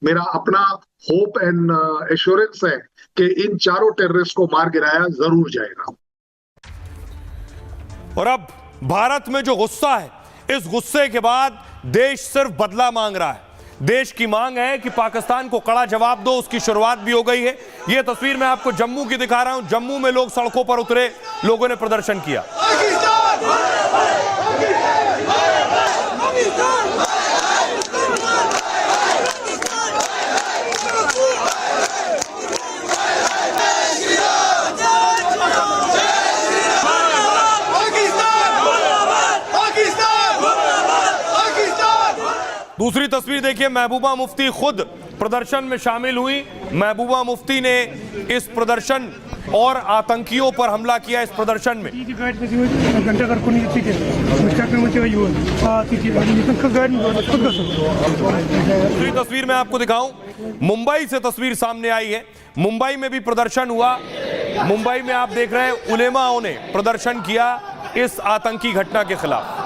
मेरा अपना होप एंड एश्योरेंस है कि इन चारों टेररिस्ट को मार गिराया जरूर जाएगा। और अब भारत में जो गुस्सा है, इस गुस्से के बाद देश सिर्फ बदला मांग रहा है। देश की मांग है कि पाकिस्तान को कड़ा जवाब दो, उसकी शुरुआत भी हो गई है। यह तस्वीर मैं आपको जम्मू की दिखा रहा हूं। जम्मू में लोग सड़कों पर उतरे, लोगों ने प्रदर्शन किया। दूसरी तस्वीर देखिए, महबूबा मुफ्ती खुद प्रदर्शन में शामिल हुई। महबूबा मुफ्ती ने इस प्रदर्शन और आतंकियों पर हमला किया। इस प्रदर्शन में दूसरी तस्वीर मैं आपको दिखाऊं, मुंबई से तस्वीर सामने आई है। मुंबई में भी प्रदर्शन हुआ। मुंबई में आप देख रहे हैं उलेमाओं ने प्रदर्शन किया इस आतंकी घटना के खिलाफ।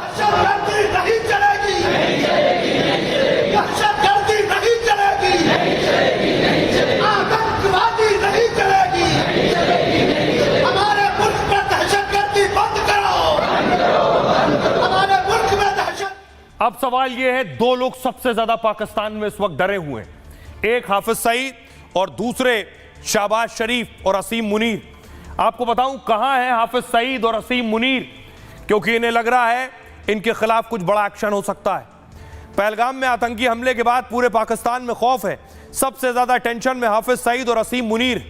अब सवाल यह है, दो लोग सबसे ज्यादा पाकिस्तान में इस वक्त डरे हुए हैं, एक हाफिज सईद और दूसरे शहबाज शरीफ और असीम मुनीर। आपको बताऊं कहां है हाफिज सईद और असीम मुनीर, क्योंकि इन्हें लग रहा है इनके खिलाफ कुछ बड़ा एक्शन हो सकता है। पहलगाम में आतंकी हमले के बाद पूरे पाकिस्तान में खौफ है। सबसे ज्यादा टेंशन में हाफिज सईद और असीम मुनीर।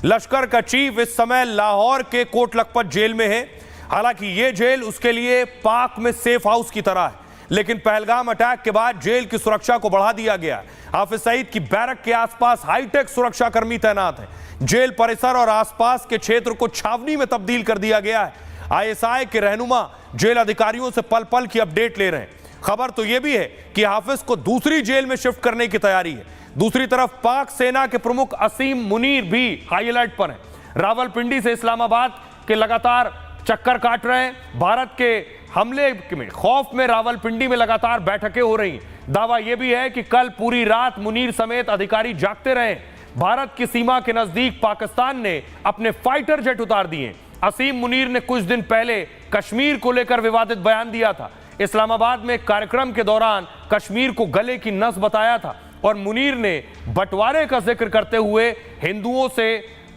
लश्कर का चीफ इस समय लाहौर के कोट लखपत जेल में है। हालांकि यह जेल उसके लिए पाक में सेफ हाउस की तरह है, लेकिन पहलगाम अटैक के बाद जेल की सुरक्षा को बढ़ा दिया गया। हाफिज सईद की बैरक के आसपास हाईटेक सुरक्षा कर्मी तैनात हैं। जेल परिसर और आसपास के क्षेत्र को छावनी में तब्दील कर दिया गया है। आईएसआई के रहनुमा जेल अधिकारियों से पल पल की अपडेट ले रहे हैं। खबर तो यह भी है कि हाफिज को दूसरी जेल में शिफ्ट करने की तैयारी है। दूसरी तरफ पाक सेना के प्रमुख असीम मुनीर भी हाई अलर्ट पर हैं। रावलपिंडी से इस्लामाबाद के लगातार चक्कर काट रहे हैं। भारत के हमले में खौफ में रावलपिंडी में लगातार बैठकें हो रही हैं। दावा यह भी है कि कल पूरी रात मुनीर समेत अधिकारी जागते रहे। भारत की सीमा के नजदीक पाकिस्तान ने अपने फाइटर जेट उतार दिए। असीम मुनीर ने कुछ दिन पहले कश्मीर को लेकर विवादित बयान दिया था। इस्लामाबाद में एक कार्यक्रम के दौरान कश्मीर को गले की नस बताया था और मुनीर ने बंटवारे का जिक्र करते हुए हिंदुओं से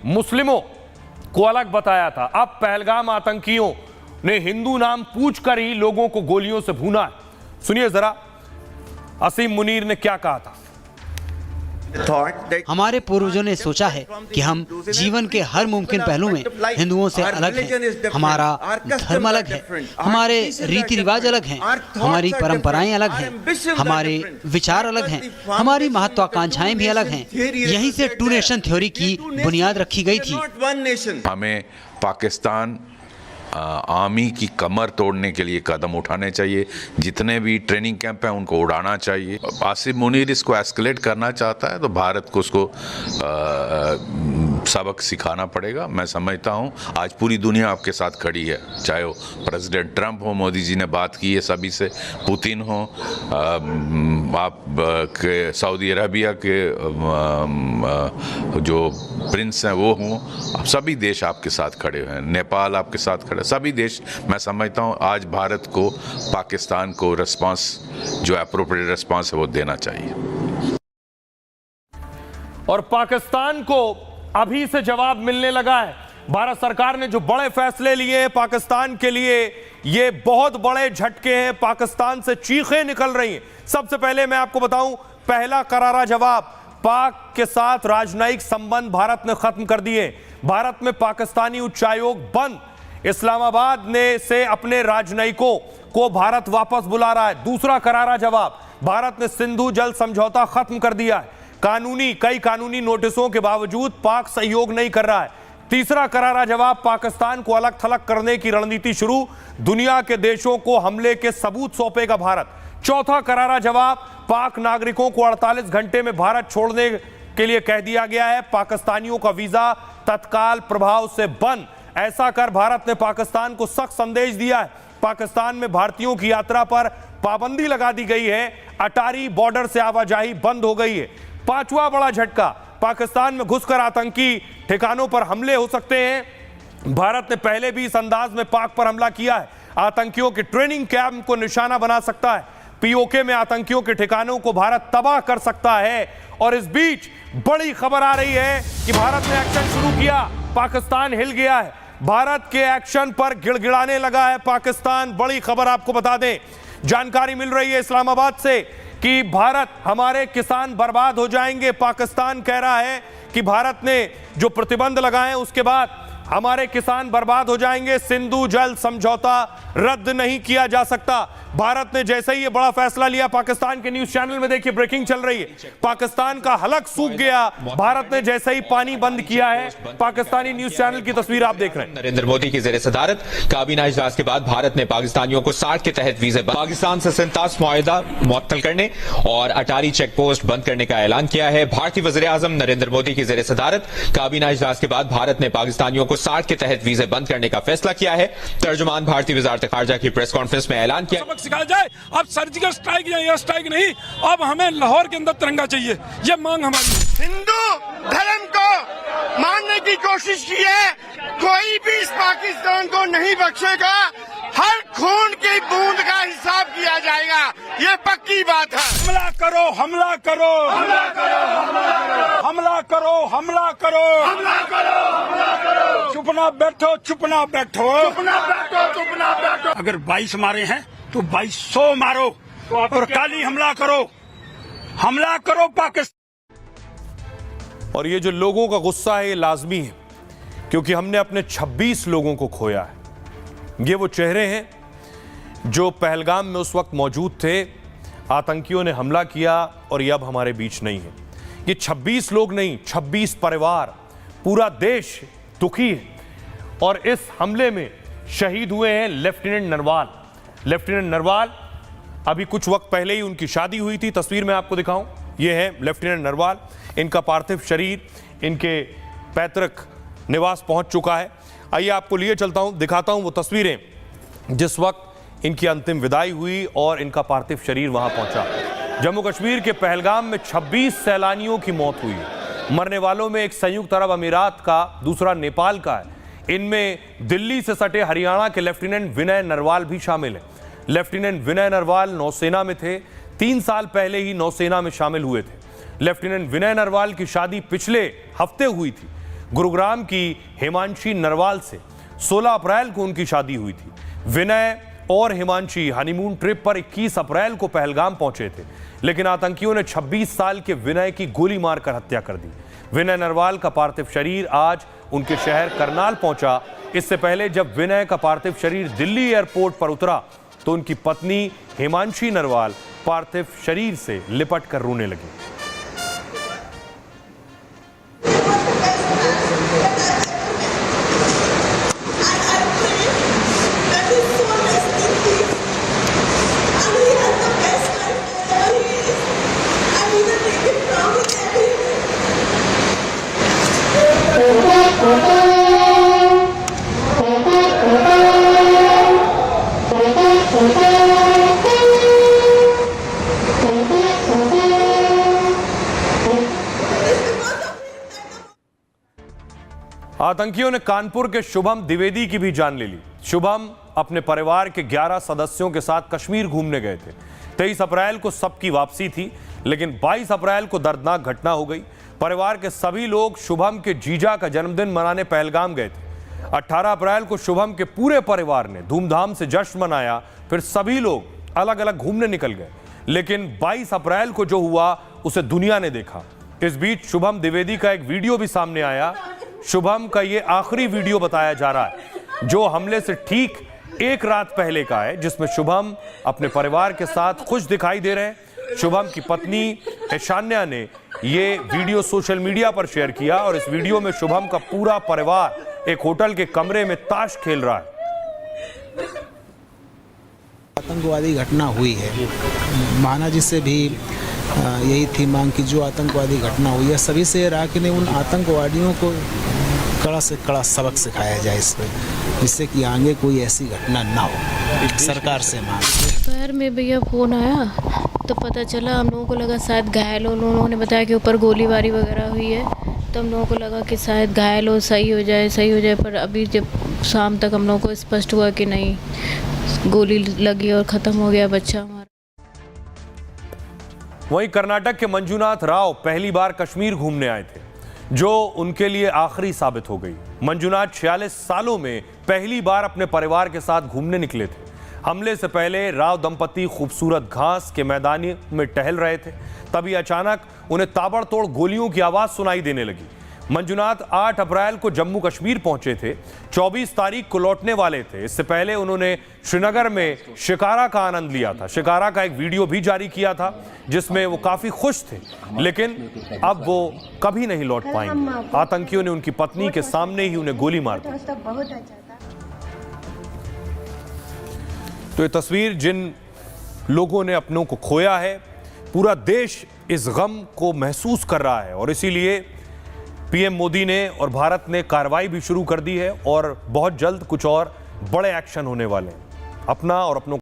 मुस्लिमों को अलग बताया था। अब पहलगाम आतंकियों ने हिंदू नाम पूछकर ही लोगों को गोलियों से भूना है। सुनिए जरा असीम मुनीर ने क्या कहा था। हमारे पूर्वजों ने सोचा है कि हम जीवन के हर मुमकिन पहलू में हिंदुओं से अलग हैं। हमारा धर्म अलग है, हमारे रीति रिवाज अलग हैं, हमारी परंपराएं अलग हैं, हमारे विचार अलग हैं, हमारी महत्वाकांक्षाएं भी अलग हैं। यहीं से टू नेशन थ्योरी की बुनियाद रखी गई थी। हमें पाकिस्तान आर्मी की कमर तोड़ने के लिए कदम उठाने चाहिए। जितने भी ट्रेनिंग कैंप हैं उनको उड़ाना चाहिए। आसिम मुनीर इसको एस्केलेट करना चाहता है तो भारत को उसको सबक सिखाना पड़ेगा। मैं समझता हूँ आज पूरी दुनिया आपके साथ खड़ी है, चाहे वो प्रेसिडेंट ट्रंप हो, मोदी जी ने बात की है सभी से, पुतिन हो, आप के सऊदी अरबिया के जो प्रिंस हैं वो हों, सभी देश आपके साथ खड़े हैं, नेपाल आपके साथ खड़े, सभी देश। मैं समझता हूँ आज भारत को पाकिस्तान को रिस्पांस जो अप्रोप्रिएट रिस्पांस है वो देना चाहिए। और पाकिस्तान को अभी से जवाब मिलने लगा है। भारत सरकार ने जो बड़े फैसले लिए हैं पाकिस्तान के लिए, ये बहुत बड़े झटके हैं। पाकिस्तान से चीखें निकल रही हैं। सबसे पहले मैं आपको बताऊं, पहला करारा जवाब, पाक के साथ राजनयिक संबंध भारत ने खत्म कर दिए। भारत में पाकिस्तानी उच्चायोग बंद। इस्लामाबाद ने से अपने राजनयिकों को भारत वापस बुला रहा है। दूसरा करारा जवाब, भारत ने सिंधु जल समझौता खत्म कर दिया है। कई कानूनी नोटिसों के बावजूद पाक सहयोग नहीं कर रहा है। तीसरा करारा जवाब, पाकिस्तान को अलग थलग करने की रणनीति शुरू। दुनिया के देशों को हमले के सबूत सौंपेगा भारत। चौथा करारा जवाब, पाक नागरिकों को 48 घंटे में भारत छोड़ने के लिए कह दिया गया है। पाकिस्तानियों का वीजा तत्काल प्रभाव से बंद। ऐसा कर भारत ने पाकिस्तान को सख्त संदेश दिया है। पाकिस्तान में भारतीयों की यात्रा पर पाबंदी लगा दी गई है। अटारी बॉर्डर से आवाजाही बंद हो गई है। पांचवा बड़ा झटका, पाकिस्तान में घुसकर आतंकी ठिकानों पर हमले हो सकते हैं। भारत ने पहले भी इस अंदाज में पाक पर हमला किया है। आतंकियों के ट्रेनिंग कैंप को निशाना बना सकता है। पीओके में आतंकियों के ठिकानों को भारत तबाह कर सकता है। और इस बीच बड़ी खबर आ रही है कि भारत ने एक्शन शुरू किया, पाकिस्तान हिल गया है। भारत के एक्शन पर गिड़गिड़ाने लगा है पाकिस्तान। बड़ी खबर आपको बता दें, जानकारी मिल रही है इस्लामाबाद से कि भारत, हमारे किसान बर्बाद हो जाएंगे। पाकिस्तान कह रहा है कि भारत ने जो प्रतिबंध लगाए उसके बाद हमारे किसान बर्बाद हो जाएंगे। सिंधु जल समझौता रद्द नहीं किया जा सकता। भारत ने जैसे ही ये बड़ा फैसला लिया, पाकिस्तान के न्यूज चैनल में देखिए ब्रेकिंग चल रही है, पाकिस्तान का हलक सूख गया। भारत ने जैसे ही पानी बंद किया है, पाकिस्तानी न्यूज चैनल की तस्वीर आप देख रहे हैं। नरेंद्र मोदी की ज़ेर सदारत काबीना इजलास के बाद भारत ने पाकिस्तानियों को 60 के तहत वीजे पाकिस्तान से 57 मुआहदा मुअत्तल करने और अटारी चेक पोस्ट बंद करने का ऐलान किया है। भारतीय वज़ीर आज़म नरेंद्र मोदी की ज़ेर सदारत काबीना इजलास के बाद भारत ने पाकिस्तानियों को 60 के तहत वीजे बंद करने का फैसला किया है। तर्जुमान भारतीय वज़ारत खारजा की प्रेस कॉन्फ्रेंस में ऐलान किया। सबक सिखाया जाए, अब सर्जिकल स्ट्राइक या एयर स्ट्राइक नहीं, अब हमें लाहौर के अंदर तिरंगा चाहिए, ये मांग हमारी। हिंदू धर्म को मानने की कोशिश की है, कोई भी इस पाकिस्तान को नहीं बख्शेगा, हर खून की बूंद का हिसाब किया जाएगा, ये पक्की बात है। हमला करो, हमला करो, हमला करो, हमला करो, हमला करो, हमला करो, हमला करो, चुप ना बैठो, चुप ना बैठो, चुप ना बैठो, चुप ना बैठो। अगर 22 मारे हैं तो 2200 मारो और काली हमला करो पाकिस्तान। और ये जो लोगों का गुस्सा है ये लाजमी है, क्योंकि हमने अपने 26 लोगों को खोया है। ये वो चेहरे हैं जो पहलगाम में उस वक्त मौजूद थे, आतंकियों ने हमला किया और ये अब हमारे बीच नहीं है। ये 26 लोग नहीं, 26 परिवार, पूरा देश दुखी है। और इस हमले में शहीद हुए हैं लेफ्टिनेंट नरवाल। लेफ्टिनेंट नरवाल, अभी कुछ वक्त पहले ही उनकी शादी हुई थी, तस्वीर में आपको दिखाऊं, ये है लेफ्टिनेंट नरवाल। इनका पार्थिव शरीर इनके पैतृक निवास पहुंच चुका है। आइए आपको लिए चलता हूं, दिखाता हूं वो तस्वीरें जिस वक्त इनकी अंतिम विदाई हुई और इनका पार्थिव शरीर वहां पहुंचा। जम्मू कश्मीर के पहलगाम में 26 सैलानियों की मौत हुई है। मरने वालों में एक संयुक्त अरब अमीरात का, दूसरा नेपाल का है। इनमें दिल्ली से सटे हरियाणा के लेफ्टिनेंट विनय नरवाल भी शामिल है। लेफ्टिनेंट विनय नरवाल नौसेना में थे, 3 साल पहले ही नौसेना में शामिल हुए थे। लेफ्टिनेंट विनय नरवाल की शादी पिछले हफ्ते हुई थी। गुरुग्राम की हिमांशी नरवाल से 16 अप्रैल को उनकी शादी हुई थी। विनय और हिमांशी हनीमून ट्रिप पर 21 अप्रैल को पहलगाम पहुंचे थे, लेकिन आतंकियों ने 26 साल के विनय की गोली मारकर हत्या कर दी। विनय नरवाल का पार्थिव शरीर आज उनके शहर करनाल पहुंचा। इससे पहले जब विनय का पार्थिव शरीर दिल्ली एयरपोर्ट पर उतरा तो उनकी पत्नी हिमांशी नरवाल पार्थिव शरीर से लिपट कर रोने लगी। आतंकियों ने कानपुर के शुभम द्विवेदी की भी जान ले ली। शुभम अपने परिवार के 11 सदस्यों के साथ कश्मीर घूमने गए थे। 23 अप्रैल को सबकी वापसी थी, लेकिन 22 अप्रैल को दर्दनाक घटना हो गई। परिवार के सभी लोग शुभम के जीजा का जन्मदिन मनाने पहलगाम गए थे। 18 अप्रैल को शुभम के पूरे परिवार ने धूमधाम से जश्न मनाया, फिर सभी लोग अलग अलग घूमने निकल गए। लेकिन 22 अप्रैल को जो हुआ उसे दुनिया ने देखा। इस बीच शुभम द्विवेदी का एक वीडियो भी सामने आया। शुभम का ये आखिरी वीडियो बताया जा रहा है, जो हमले से ठीक 1 रात पहले का है, जिसमें शुभम अपने परिवार के साथ खुश दिखाई दे रहे हैं। शुभम की पत्नी ईशान्या ने ये वीडियो सोशल मीडिया पर शेयर किया और इस वीडियो में शुभम का पूरा परिवार एक होटल के कमरे में ताश खेल रहा है। आतंकवादी घटना हुई है, माना जी से भी यही थी मांग की जो आतंकवादी घटना हुई है सभी से रहा कि नहीं उन आतंकवादियों को कड़ा से कड़ा सबक सिखाया जाए इसमें, जिससे कि आगे कोई ऐसी घटना ना हो। सरकार से मांग। दोपहर में भैया फ़ोन आया तो पता चला, हम लोगों को लगा शायद घायल हो। उन्होंने बताया कि ऊपर गोलीबारी वगैरह हुई है, तो हम लोगों को लगा कि शायद घायल हो, सही हो जाए। पर अभी जब शाम तक हम लोगों को स्पष्ट हुआ कि नहीं, गोली लगी और ख़त्म हो गया बच्चा हमारा। वहीं कर्नाटक के मंजूनाथ राव पहली बार कश्मीर घूमने आए थे, जो उनके लिए आखिरी साबित हो गई। मंजूनाथ 46 सालों में पहली बार अपने परिवार के साथ घूमने निकले थे। हमले से पहले राव दंपति खूबसूरत घास के मैदान में टहल रहे थे, तभी अचानक उन्हें ताबड़तोड़ गोलियों की आवाज सुनाई देने लगी। मंजुनाथ 8 अप्रैल को जम्मू कश्मीर पहुंचे थे, 24 तारीख को लौटने वाले थे। इससे पहले उन्होंने श्रीनगर में शिकारा का आनंद लिया था। शिकारा का एक वीडियो भी जारी किया था जिसमें वो काफी खुश थे, लेकिन अब वो कभी नहीं लौट पाएंगे। आतंकियों ने उनकी पत्नी के सामने ही उन्हें गोली मार दी। तो ये तस्वीर जिन लोगों ने अपनों को खोया है, पूरा देश इस गम को महसूस कर रहा है और इसीलिए पीएम मोदी ने और भारत ने कार्रवाई भी शुरू कर दी है और बहुत जल्द कुछ और बड़े एक्शन होने वाले हैं। अपना और अपनों